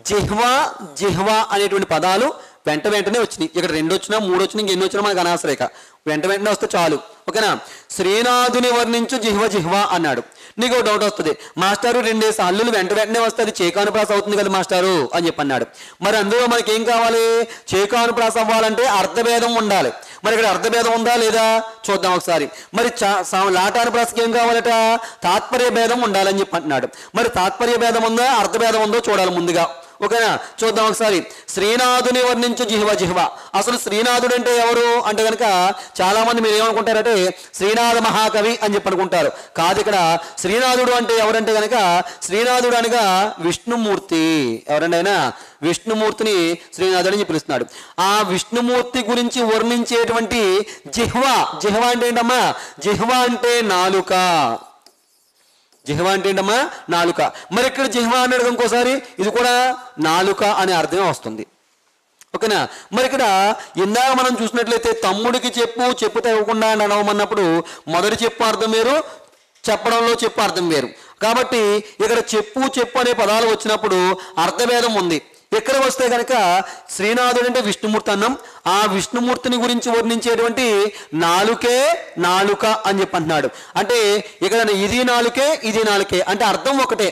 జిహ్వ అనేటువంటి పదాలు వెంటనే వచ్చినాయి. ఇక్కడ 2 వచ్చినా 3 వచ్చినా ఇంకెన్ని వచ్చినా మనకు అనవసరం, వెంటనే వస్తే చాలు. ఓకేనా, శ్రీనాథుని వర్ణించు జిహ్వ అన్నాడు. నీకు డౌట్ వస్తుంది, మాస్టారు 2 హల్లులు వెంటనే వస్తే అది చేకానుప్రాస అవుతుంది కదా మాస్టారు అని చెప్పి అన్నాడు. మరి అందులో మనకి ఏం కావాలి, చేకానుప్రాస అవ్వాలంటే అర్ధభేదం ఉండాలి. మరి ఇక్కడ అర్ధభేదం ఉందా లేదా చూద్దాం ఒకసారి. మరి లాటానుప్రాసకి ఏం కావాలట, తాత్పర్య భేదం ఉండాలని చెప్పి అంటున్నాడు. మరి తాత్పర్య భేదం ఉందా అర్ధభేదం ఉందో చూడాలి ముందుగా. ఓకేనా, చూద్దాం ఒకసారి. శ్రీనాథుని వర్ణించు జిహ్వ. అసలు శ్రీనాథుడు అంటే ఎవరు అంటే కనుక చాలా మంది మీరు ఏమనుకుంటారంటే శ్రీనాథ మహాకవి అని చెప్పి అనుకుంటారు. కాదు, ఇక్కడ శ్రీనాథుడు అంటే ఎవరంటే కనుక శ్రీనాథుడు అనగా విష్ణుమూర్తి. ఎవరండి ఆయన, విష్ణుమూర్తిని శ్రీనాథుడు అని పిలుస్తున్నాడు. ఆ విష్ణుమూర్తి గురించి వర్ణించేటువంటి జిహ్వ అంటే ఏంటమ్మా, జిహ్వ అంటే నాలుక. జిహ్వ అంటే ఏంటమ్మా, నాలుక. మరి ఇక్కడ జిహ్వ అన్నాడు ఇంకోసారి, ఇది కూడా నాలుక అనే అర్థమే వస్తుంది. ఓకేనా, మరి ఇక్కడ ఇందాక మనం చూసినట్లయితే తమ్ముడికి చెప్పు తెగకుండా అనవమన్నప్పుడు మొదటి చెప్పు అర్థం వేరు, చెప్పడంలో చెప్పు అర్థం వేరు. కాబట్టి ఇక్కడ చెప్పు అనే పదాలు వచ్చినప్పుడు అర్థభేదం ఉంది. ఎక్కడ వస్తే కనుక శ్రీనాథుడు అంటే విష్ణుమూర్తి అన్నాం, ఆ విష్ణుమూర్తిని గురించి వర్ణించేటువంటి నాలుకే నాలుక అని చెప్పి అంటున్నాడు. అంటే ఇక్కడ ఇది నాలుకే అంటే అర్థం ఒకటే.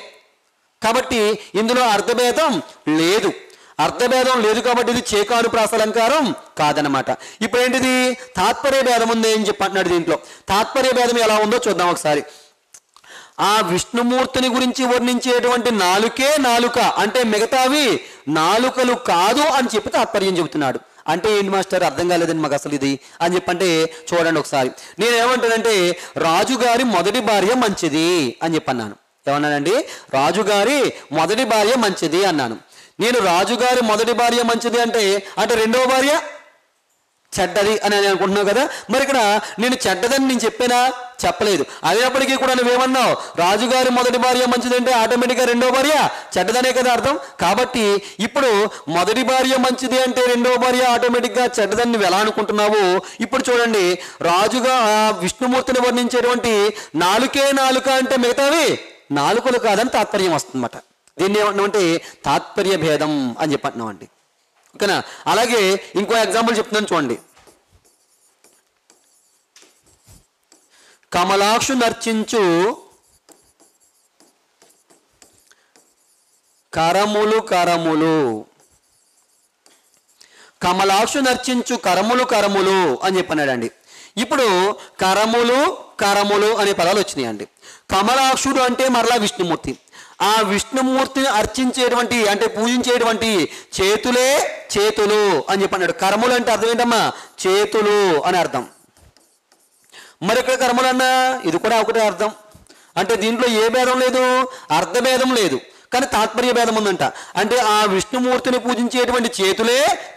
కాబట్టి ఇందులో అర్థభేదం లేదు. అర్థభేదం లేదు కాబట్టి ఇది చేకానుప్రాస అలంకారం కాదనమాట. ఇప్పుడు ఏంటిది, తాత్పర్య భేదం ఉంది అని చెప్పి అంటున్నాడు. దీంట్లో తాత్పర్య భేదం ఎలా ఉందో చూద్దాం ఒకసారి. ఆ విష్ణుమూర్తిని గురించి వర్ణించేటువంటి నాలుకే నాలుక అంటే మిగతావి నాలుకలు కాదు అని చెప్పి తాత్పర్యం చెబుతున్నాడు. అంటే ఏంటి మాస్టర్, అర్థం కాలేదండి మాకు అసలు ఇది అని చెప్పంటే చూడండి ఒకసారి. నేనేమంటానంటే రాజుగారి మొదటి భార్య మంచిది అని చెప్పన్నాను. ఏమన్నానండి, రాజుగారి మొదటి భార్య మంచిది అన్నాను. నేను రాజుగారి మొదటి భార్య మంచిది అంటే రెండవ భార్య చెడ్డది అని అనుకుంటున్నావు కదా. మరి ఇక్కడ నేను చెడ్డదని నేను చెప్పలేదు. అయినప్పటికీ కూడా నువ్వేమన్నావు, రాజుగారి మొదటి భార్య మంచిదంటే ఆటోమేటిక్గా రెండో భార్య చెడ్డదనే కదా అర్థం. కాబట్టి ఇప్పుడు మొదటి భార్య మంచిది అంటే రెండో భార్య ఆటోమేటిక్గా చెడ్డదని నువ్వు ఎలా అనుకుంటున్నావు. ఇప్పుడు చూడండి, రాజుగా విష్ణుమూర్తిని వర్ణించేటువంటి నాలుకే నాలుక అంటే మిగతావి నాలుకలు కాదని తాత్పర్యం వస్తుందన్నమాట. దీన్ని ఏమంటున్నామంటే తాత్పర్య భేదం అని చెప్పంటున్నాం అండి. ఓకేనా, అలాగే ఇంకో ఎగ్జాంపుల్ చెప్తున్నాను చూడండి. కమలాక్షు నర్చించు కరములు కమలాక్షు నర్చించు కరములు అని చెప్పన్నాడండి. ఇప్పుడు కరములు అనే పదాలు వచ్చినాయండి. కమలాక్షుడు అంటే మరలా విష్ణుమూర్తి. ఆ విష్ణుమూర్తిని అర్చించేటువంటి అంటే పూజించేటువంటి చేతులు అని చెప్పన్నాడు. కరములు అంటే అర్థం ఏంటమ్మా, చేతులు అని అర్థం. మరి ఇక్కడ కర్మలు అన్నా ఇది కూడా ఒకటే అర్థం. అంటే దీంట్లో ఏ భేదం లేదు, అర్థభేదం లేదు, కానీ తాత్పర్య భేదం ఉందంట. అంటే ఆ విష్ణుమూర్తిని పూజించేటువంటి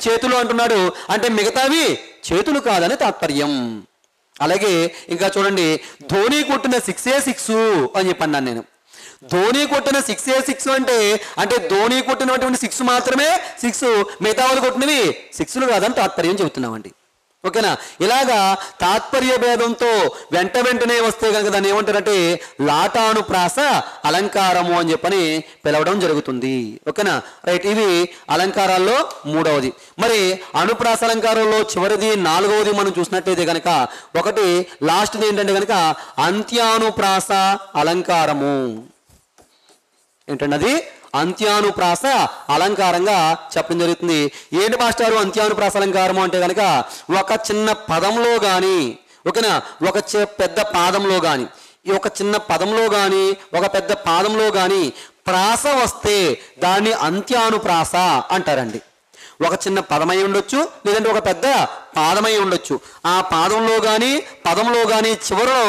చేతులు అంటున్నాడు, అంటే మిగతావి చేతులు కాదని తాత్పర్యం. అలాగే ఇంకా చూడండి, ధోని కొట్టిన 6 అని చెప్పన్నాను నేను. ధోని కొట్టిన 6 అంటే ధోని కొట్టినటువంటి 6 మాత్రమే 6, మిగతా వాళ్ళు కొట్టినవి 6లు కాదని తాత్పర్యం చెబుతున్నామండి. ఓకేనా? ఇలాగా తాత్పర్య భేదంతో వెంటనే వస్తే కనుక దాన్ని ఏమంటారంటే లాటానుప్రాస అలంకారము అని చెప్పని పిలవడం జరుగుతుంది. ఓకేనా? రైట్, ఇవి అలంకారాల్లో మూడవది. మరి అనుప్రాస అలంకారంలో చివరిది నాలుగవది మనం చూసినట్లయితే కనుక ఒకటి లాస్ట్ది ఏంటంటే కనుక అంత్యానుప్రాస అలంకారము. ఏంటంటే అది అంత్యానుప్రాస అలంకారంగా చెప్పడం జరుగుతుంది. ఏంటి మాస్టారు అంత్యానుప్రాస అలంకారము అంటే కనుక ఒక చిన్న పదంలో కానీ, ఓకేనా, ఒక పెద్ద పాదంలో కానీ, ఒక చిన్న పదంలో కానీ ఒక పెద్ద పాదంలో కానీ ప్రాస వస్తే దాన్ని అంత్యానుప్రాస అంటారండి. ఒక చిన్న పదమై ఉండొచ్చు, లేదంటే ఒక పెద్ద పాదమై ఉండొచ్చు. ఆ పాదంలో కానీ పదంలో కానీ చివరిలో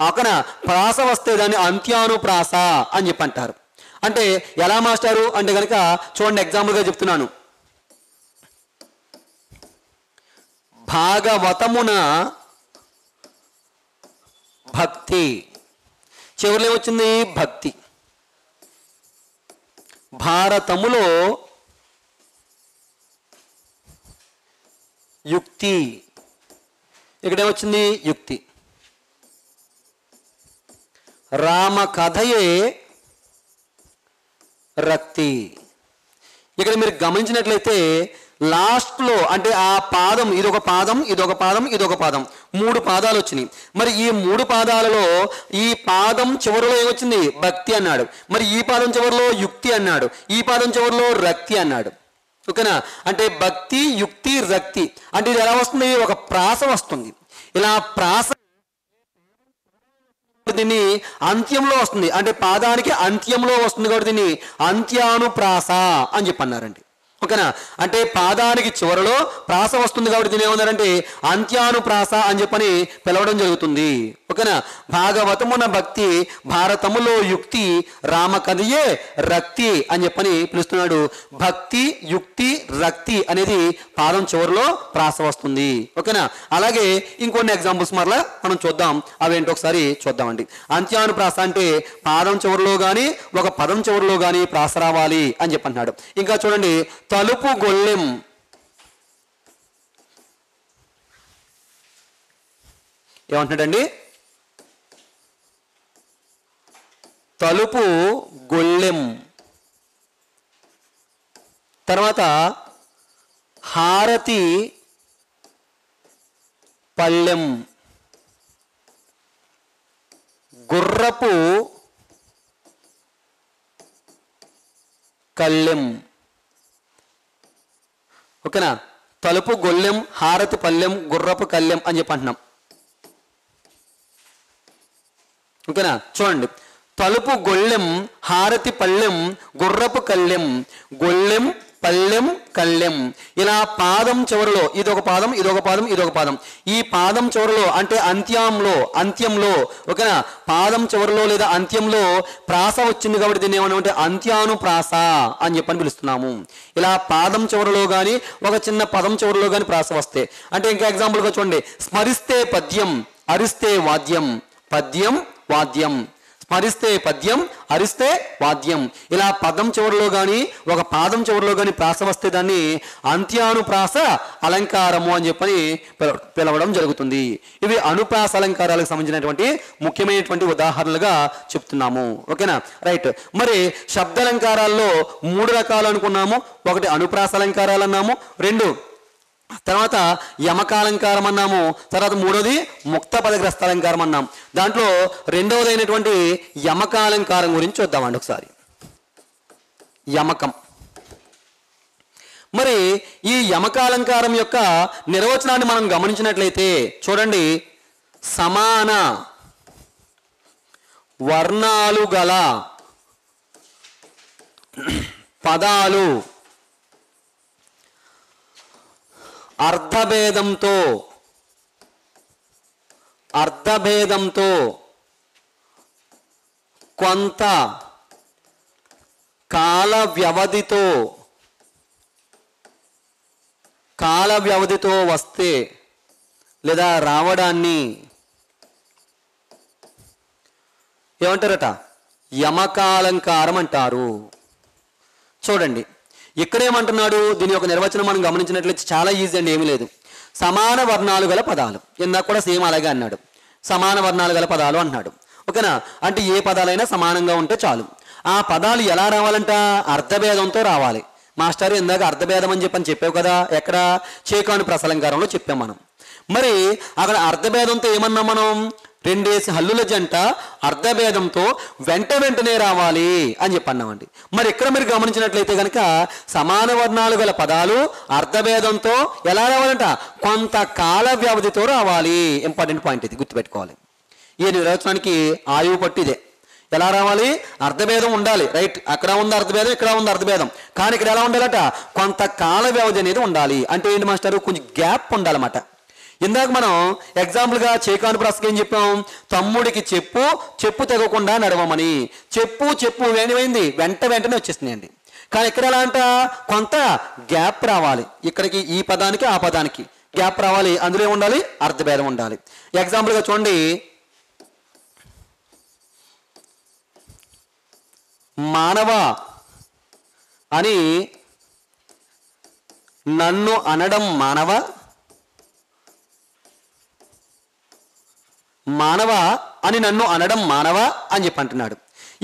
ఒక ప్రాస వస్తే దాన్ని అంత్యానుప్రాస అని చెప్పి అంటారు. అంటే ఎలా మాస్టారు అంటే కనుక చూడండి, ఎగ్జాంపుల్గా చెప్తున్నాను. భాగవతమున భక్తి, చివరిలో ఏమొచ్చింది భక్తి. భారతములో యుక్తి, ఇక్కడేమొచ్చింది యుక్తి. రామ కథయే రక్తి. ఇక్కడ మీరు గమనించినట్లయితే లాస్ట్లో అంటే ఆ పాదం, ఇదొక పాదం, ఇదొక పాదం, ఇదొక పాదం, మూడు పాదాలు వచ్చినాయి. మరి ఈ మూడు పాదాలలో ఈ పాదం చివరిలో ఏమొచ్చింది భక్తి అన్నాడు, మరి ఈ పాదం చివరిలో యుక్తి అన్నాడు, ఈ పాదం చివరిలో రక్తి అన్నాడు. ఓకేనా? అంటే భక్తి యుక్తి రక్తి అంటే ఇది ఎలా వస్తుంది, ఒక ప్రాస వస్తుంది. ఇలా ప్రాస దీన్ని అంత్యంలో వస్తుంది, అంటే పాదానికి అంత్యంలో వస్తుంది కాబట్టి దీన్ని అంత్యానుప్రాస అని చెప్పి అన్నారండి. ఓకేనా? అంటే పాదానికి చివరలో ప్రాస వస్తుంది కాబట్టి దీని ఏమన్నారంటే అంత్యానుప్రాస అని చెప్పని పిలవడం జరుగుతుంది. ఓకేనా? భాగవతమున భక్తి, భారతములో యుక్తి, రామ కథయే రక్తి అని చెప్పని పిలుస్తున్నాడు. భక్తి యుక్తి రక్తి అనేది పాదం చివరిలో ప్రాస వస్తుంది. ఓకేనా? అలాగే ఇంకొన్ని ఎగ్జాంపుల్స్ మరలా మనం చూద్దాం, అవేంటో ఒకసారి చూద్దామండి. అంత్యానుప్రాస అంటే పాదం చివరిలో కానీ ఒక పదం చివరిలో కానీ ప్రాస రావాలి అని చెప్పి అన్నాడు. ఇంకా చూడండి, తలుపు గొల్లెం, ఏమంటున్నాడండి, తలుపు గొల్లెం. తర్వాత హారతి పళ్ళెం, గుర్రపు కళ్ళెం. ఓకేనా? తలుపు గొల్లెం, హారతి పళ్ళెం, గుర్రపు కళ్ళెం అని చెప్పి అంటున్నాం. ఓకేనా? చూడండి, తలుపు గొల్లెం, హారతి పళ్ళెం, గుర్రపు కళ్ళెం, గొల్లెం పళ్ళెం కళ్ళెం. ఇలా పాదం చివరిలో ఇదొక పాదం, ఇదొక పాదం, ఇదొక పాదం, ఈ పాదం చివరిలో అంటే అంత్యంలో ఓకేనా, పాదం చివరిలో లేదా అంత్యంలో ప్రాస వచ్చింది కాబట్టి దీన్ని ఏమన్నా అంత్యానుప్రాస అని చెప్పని పిలుస్తున్నాము. ఇలా పాదం చివరిలో కానీ ఒక చిన్న పదం చివరిలో కానీ ప్రాస వస్తే, అంటే ఇంకా ఎగ్జాంపుల్గా చూడండి, స్మరిస్తే పద్యం, అరిస్తే వాద్యం. పద్యం వాద్యం, స్మరిస్తే పద్యం, అరిస్తే వాద్యం. ఇలా పదం చివరిలో కానీ ఒక పాదం చివరిలో కానీ ప్రాస వస్తే దాన్ని అంత్యానుప్రాస అలంకారము అని చెప్పని పిలవడం జరుగుతుంది. ఇవి అనుప్రాస అలంకారాలకు సంబంధించినటువంటి ముఖ్యమైనటువంటి ఉదాహరణలుగా చెప్తున్నాము. ఓకేనా? రైట్. మరి శబ్దాలంకారాల్లో మూడు రకాలు అనుకున్నాము. ఒకటి అనుప్రాస అలంకారాలు అన్నాము, రెండు తర్వాత యమకాలంకారం అన్నాము, తర్వాత మూడోది ముక్త పదగ్రస్త అలంకారం అన్నాం. దాంట్లో రెండవది అయినటువంటి యమకాలంకారం గురించి చూద్దామండి ఒకసారి. యమకం. మరి ఈ యమకాలంకారం యొక్క నిర్వచనాన్ని మనం గమనించినట్లయితే చూడండి, సమాన వర్ణాలు గల పదాలు అర్ధభేదంతో కొంత కాల వ్యవధితో వస్తే లేదా రావడాన్ని ఏమంటారట? యమకాలంకారం అంటారు. చూడండి, ఇక్కడేమంటున్నాడు, దీని యొక్క నిర్వచనం మనం గమనించినట్లయితే చాలా ఈజీ అండి, ఏమీ లేదు. సమాన వర్ణాలు గల పదాలు. ఇందాక కూడా సేమ్ అలాగే అన్నాడు, సమాన వర్ణాలు గల పదాలు అన్నాడు. ఓకేనా, అంటే ఏ పదాలైనా సమానంగా ఉంటే చాలు. ఆ పదాలు ఎలా రావాలంట, అర్థభేదంతో రావాలి. మాస్టర్ ఇందాక అర్థభేదం అని చెప్పావు కదా, ఎక్కడ చేకాను ప్రసలంకారంలో చెప్పాం మనం. మరి అక్కడ అర్థభేదంతో ఏమన్నాం మనం, రెండేసి హల్లుల జంట అర్థభేదంతో వెంటనే రావాలి అని చెప్పన్నామండి. మరి ఇక్కడ మీరు గమనించినట్లయితే కనుక సమాన వర్ణాలు గల పదాలు అర్థభేదంతో ఎలా రావాలంట, కొంత కాల వ్యవధితో రావాలి. ఇంపార్టెంట్ పాయింట్ ఇది, గుర్తుపెట్టుకోవాలి. ఈ నిర్వచనానికి ఆయువు పట్టు ఇదే. ఎలా రావాలి, అర్థభేదం ఉండాలి, రైట్. అక్కడ ఉంది అర్థభేదం, ఇక్కడ ఉంది అర్థభేదం, కానీ ఇక్కడ ఎలా ఉండాలట, కొంత కాల వ్యవధి అనేది ఉండాలి. అంటే ఏంటి మాస్టారు, కొంచెం గ్యాప్ ఉండాలన్నమాట. ఇందాక మనం ఎగ్జాంపుల్గా చేకాను ప్రశ్నకి ఏం చెప్పాం, తమ్ముడికి చెప్పు తెగకుండా నడవమని. చెప్పు ఏమైంది, వెంటనే వచ్చేస్తున్నాయండి. కానీ ఇక్కడ ఎలా అంట, కొంత గ్యాప్ రావాలి. ఇక్కడికి ఈ పదానికి ఆ పదానికి గ్యాప్ రావాలి, అందులో ఉండాలి, అర్థభేదం ఉండాలి. ఎగ్జాంపుల్గా చూడండి, మానవ అని నన్ను అనడం మానవ, మానవ అని నన్ను అనడం మానవ అని చెప్పి అంటున్నాడు.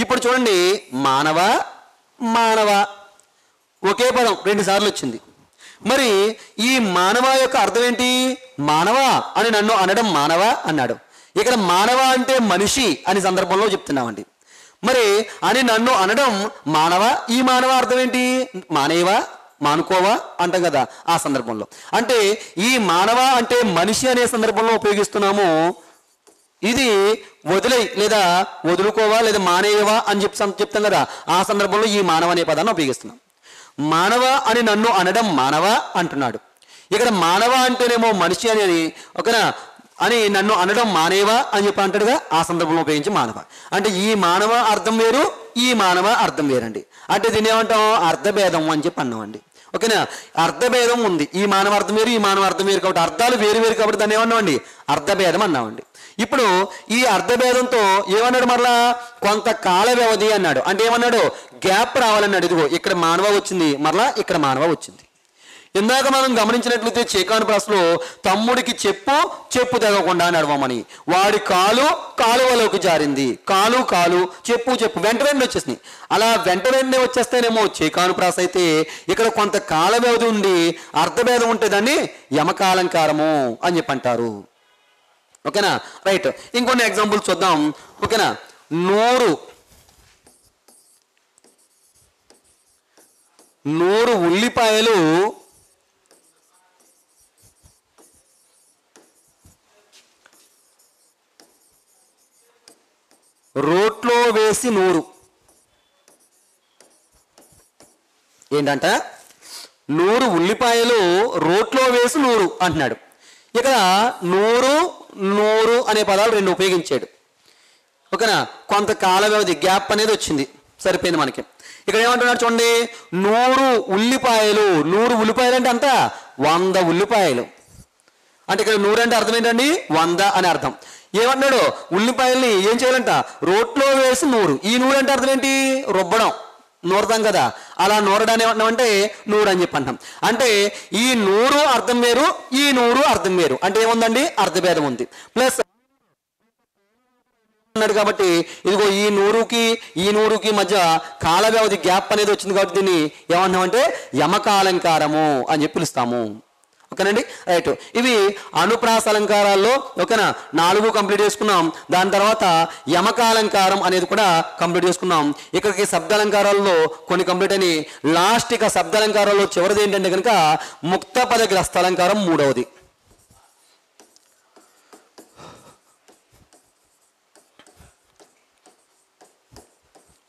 ఇప్పుడు చూడండి, మానవ ఒకే పదం 2 సార్లు వచ్చింది. మరి ఈ మానవ యొక్క అర్థం ఏంటి, మానవ అని నన్ను అనడం మానవ అన్నాడు. ఇక్కడ మానవ అంటే మనిషి అని సందర్భంలో చెప్తున్నామండి. మరి అని నన్ను అనడం మానవ, ఈ మానవ అర్థం ఏంటి, మానేవా మానుకోవా అంటాం కదా ఆ సందర్భంలో. అంటే ఈ మానవ అంటే మనిషి అనే సందర్భంలో ఉపయోగిస్తున్నాము. ఇది వదిలే లేదా వదులుకోవా లేదా మానేయవా అని చెప్తాం కదా, ఆ సందర్భంలో ఈ మానవ అనే పదాన్ని ఉపయోగిస్తున్నాం. మానవ అని నన్ను అనడం మానవ అంటున్నాడు. ఇక్కడ మానవ అంటేనేమో మనిషి అనేది, ఓకేనా, అని నన్ను అనడం మానేవా అని చెప్పి అంటాడుగా, ఆ సందర్భంలో ఉపయోగించి మానవ. అంటే ఈ మానవ అర్థం వేరు, ఈ మానవ అర్థం వేరండి. అంటే దీన్ని ఏమంటాం, అర్థభేదం అని చెప్పి అన్నామండి. ఓకేనా, అర్థభేదం ఉంది, ఈ మానవ అర్థం వేరు, ఈ మానవ అర్థం వేరు, కాబట్టి అర్థాలు వేరు కాబట్టి దాన్ని ఏమన్నామండి, అర్థభేదం అన్నామండి. ఇప్పుడు ఈ అర్థభేదంతో ఏమన్నాడు, మరలా కొంత కాల వ్యవధి అన్నాడు. అంటే ఏమన్నాడు, గ్యాప్ రావాలన్నాడు. ఇదిగో ఇక్కడ మానవ వచ్చింది, మరలా ఇక్కడ మానవ వచ్చింది. ఇందాక మనం గమనించినట్లయితే చేకాను ప్రశ్నలో తమ్ముడికి చెప్పు తెగకుండా నడవమని, వాడి కాలువలోకి జారింది, కాలు చెప్పు వెంటనే వచ్చేసినాయి. అలా వెంటనే వచ్చేస్తేనేమో చేకాను ప్రాస అయితే, ఇక్కడ కొంత కాల వ్యవధి ఉండి అర్థభేదం ఉంటే దాన్ని యమకాలంకారము అని చెప్పి అంటారు. ఓకేనా, రైట్. ఇంకొన్ని ఎగ్జాంపుల్స్ చూద్దాం. ఓకేనా, 100 ఉల్లిపాయలు రోట్లో వేసి 100 ఏంటంట, 100 ఉల్లిపాయలు రోట్లో వేసి 100 అంటున్నాడు. ఇక్కడ 100 అనే పదాలు 2 ఉపయోగించాడు. ఓకేనా, కొంత కాల వ్యవధి గ్యాప్ అనేది వచ్చింది, సరిపోయింది మనకి. ఇక్కడ ఏమంటున్నాడు చూడండి, 100 ఉల్లిపాయలు అంటే అంత 100 ఉల్లిపాయలు. అంటే ఇక్కడ 100 అంటే అర్థం ఏంటండి, 100 అని అర్థం. ఏమన్నాడు, ఉల్లిపాయల్ని ఏం చేయాలంట, రోట్లో వేసి 100. ఈ 100 అంటే అర్థం ఏంటి, రుబ్బడం, నూరతాం కదా, అలా నూరడాన్ని ఏమంటామంటే 100 అని చెప్పి అంటాం. అంటే ఈ 100 అర్థం వేరు, ఈ 100 అర్థం వేరు. అంటే ఏముందండి, అర్థభేదం ఉంది. ప్లస్ అన్నాడు కాబట్టి ఇదిగో ఈ 100కి మధ్య కాల వ్యవధి గ్యాప్ అనేది వచ్చింది కాబట్టి దీన్ని ఏమంటామంటే యమకాలంకారము అని చెప్పి పిలుస్తాము. ఓకేనండి, రైట్. ఇవి అనుప్రాస అలంకారాల్లో ఓకేనా 4 కంప్లీట్ చేసుకున్నాం. దాని తర్వాత యమకాలంకారం అనేది కూడా కంప్లీట్ చేసుకున్నాం. ఇక్కడికి శబ్దాలంకారాల్లో కొన్ని కంప్లీట్ అని, లాస్ట్ ఇక శబ్దాలంకారాల్లో చివరిది ఏంటంటే కనుక ముక్తపద గ్రస్తాలంకారం 3వది.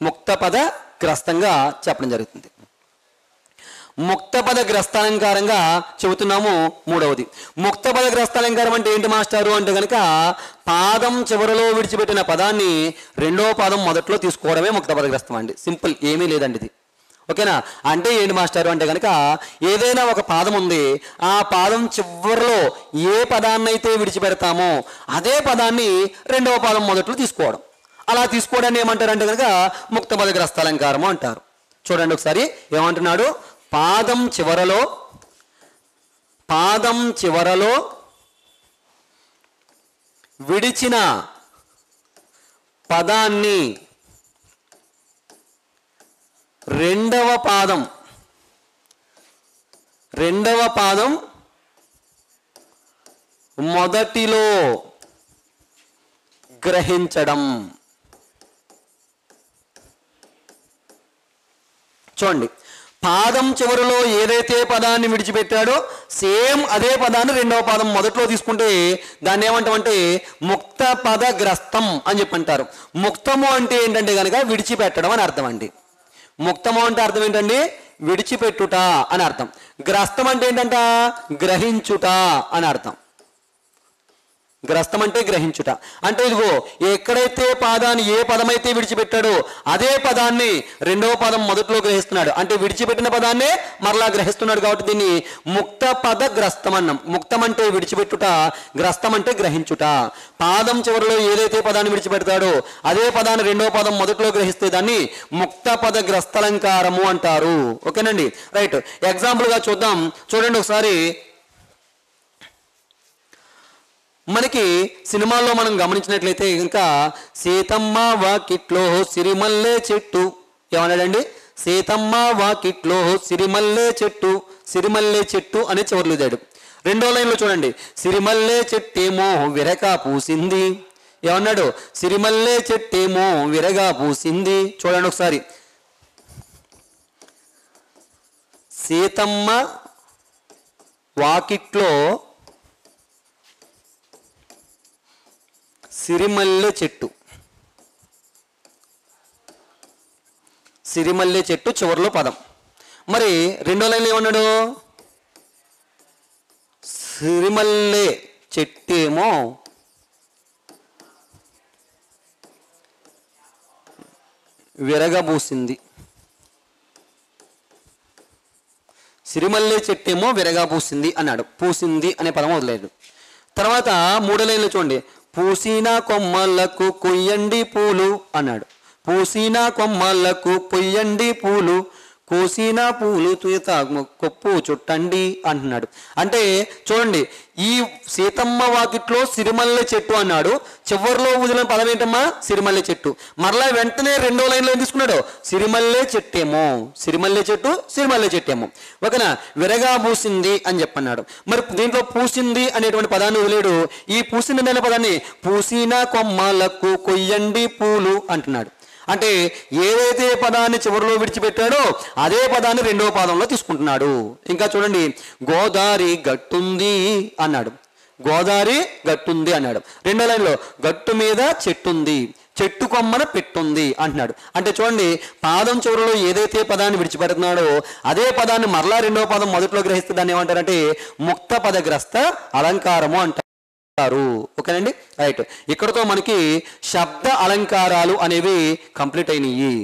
ముక్తపద గ్రస్తంగా చెప్పడం జరుగుతుంది. ముక్తపద గ్రస్తాలంకారంగా చెబుతున్నాము 3వది. ముక్తపద గ్రస్తాలంకారం అంటే ఏంటి మాస్టారు అంటే కనుక పాదం చివరలో విడిచిపెట్టిన పదాన్ని 2వ పాదం మొదట్లో తీసుకోవడమే ముక్తపద గ్రస్తం అండి. సింపుల్, ఏమీ లేదండి ఇది. ఓకేనా, అంటే ఏంటి మాస్టారు అంటే కనుక ఏదైనా ఒక పాదం ఉంది, ఆ పాదం చివరిలో ఏ పదాన్ని అయితే విడిచిపెడతామో అదే పదాన్ని 2వ పాదం మొదట్లో తీసుకోవడం. అలా తీసుకోవడాన్ని ఏమంటారు అంటే కనుక ముక్తపద గ్రస్తాలంకారము అంటారు. చూడండి ఒకసారి ఏమంటున్నాడు, పాదం పాదం చివరలో విడిచిన పదాన్ని రెండవ పాదం మొదటిలో గ్రహించడం. చూడండి, పాదం చివరిలో ఏదైతే పదాన్ని విడిచిపెట్టాడో సేమ్ అదే పదాన్ని రెండవ పాదం మొదట్లో తీసుకుంటే దాన్ని ఏమంటామంటే ముక్త పదగ్రస్తం అని చెప్పి అంటారు. ముక్తము అంటే ఏంటంటే కనుక విడిచిపెట్టడం అని అర్థం అండి. ముక్తము అంటే అర్థం ఏంటండి? విడిచిపెట్టుట అని అర్థం. గ్రస్తం అంటే ఏంటంట? గ్రహించుట అని అర్థం. గ్రస్తం అంటే గ్రహించుట. అంటే ఇదిగో ఎక్కడైతే పాదాన్ని ఏ పదమైతే విడిచిపెట్టాడో అదే పదాన్ని రెండవ పదం మొదట్లో గ్రహిస్తున్నాడు. అంటే విడిచిపెట్టిన పదాన్నే మరలా గ్రహిస్తున్నాడు కాబట్టి దీన్ని ముక్త పద గ్రస్తం అన్నాం. ముక్తం అంటే విడిచిపెట్టుట, గ్రస్తం అంటే గ్రహించుట. పాదం చివరిలో ఏదైతే పదాన్ని విడిచిపెడతాడో అదే పదాన్ని రెండవ పదం మొదట్లో గ్రహిస్తే దాన్ని ముక్త పద గ్రస్తలంకారము అంటారు. ఓకేనండి, రైట్. ఎగ్జాంపుల్గా చూద్దాం. చూడండి ఒకసారి, మనకి సినిమాల్లో మనం గమనించినట్లయితే ఇంకా సీతమ్మ వాకిట్లో సిరిమల్లె చెట్టు ఏమన్నాడండి? సీతమ్మ వాకిట్లో సిరిమల్లె చెట్టు అనే చివర్లు ఇదాడు. రెండో లైన్లో చూడండి, సిరిమల్లె చెట్టేమో విరగా పూసింది ఏమన్నాడు? సిరిమల్లె చెట్టేమో విరగా పూసింది. చూడండి ఒకసారి, సీతమ్మ వాకిట్లో సిరిమల్లె చెట్టు చివరిలో పదం. మరి రెండో లైన్లో ఏమన్నాడు? సిరిమల్లె చెట్టేమో విరగబూసింది. సిరిమల్లె చెట్టేమో విరగబూసింది అన్నాడు. పూసింది అనే పదం వదిలేదు. తర్వాత మూడో లైన్లో చూడండి, పూసిన కొమ్మలకు కొయ్యండి పూలు అన్నాడు. పూసిన కొమ్మలకు కొయ్యండి పూలు, కోసిన పూలు తుయత కొప్పు చుట్టండి అంటున్నాడు. అంటే చూడండి, ఈ సీతమ్మ వాకిట్లో సిరిమల్లె చెట్టు అన్నాడు. చివరిలో వదిలిన పదం ఏంటమ్మా? సిరిమల్లె చెట్టు. మరలా వెంటనే రెండో లైన్లో ఏం తీసుకున్నాడు? సిరిమల్లె చెట్టేమో ఓకేనా, విరగా పూసింది అని చెప్పన్నాడు. మరి దీంట్లో పూసింది అనేటువంటి పదాన్ని వదిలేడు. ఈ పూసింది అనే పదాన్ని పూసిన కొమ్మలకు కొయ్యండి పూలు అంటున్నాడు. అంటే ఏదైతే పదాన్ని చివరిలో విడిచిపెట్టాడో అదే పదాన్ని రెండవ పాదంలో తీసుకుంటున్నాడు. ఇంకా చూడండి, గోదారి గట్టుంది అన్నాడు. గోదారి గట్టుంది అన్నాడు. రెండో లైన్లో గట్టు మీద చెట్టుంది, చెట్టు కొమ్మన పెట్టుంది అంటున్నాడు. అంటే చూడండి, పాదం చివరిలో ఏదైతే పదాన్ని విడిచిపెడుతున్నాడో అదే పదాన్ని మరలా రెండవ పాదం మొదట్లో గ్రహిస్తే దాన్ని ఏమంటారంటే ముక్త పదగ్రస్త అలంకారము అంటారు. ఓకేనండి, రైట్. ఇక్కడతో మనకి శబ్ద అలంకారాలు అనేవి కంప్లీట్ అయినాయి.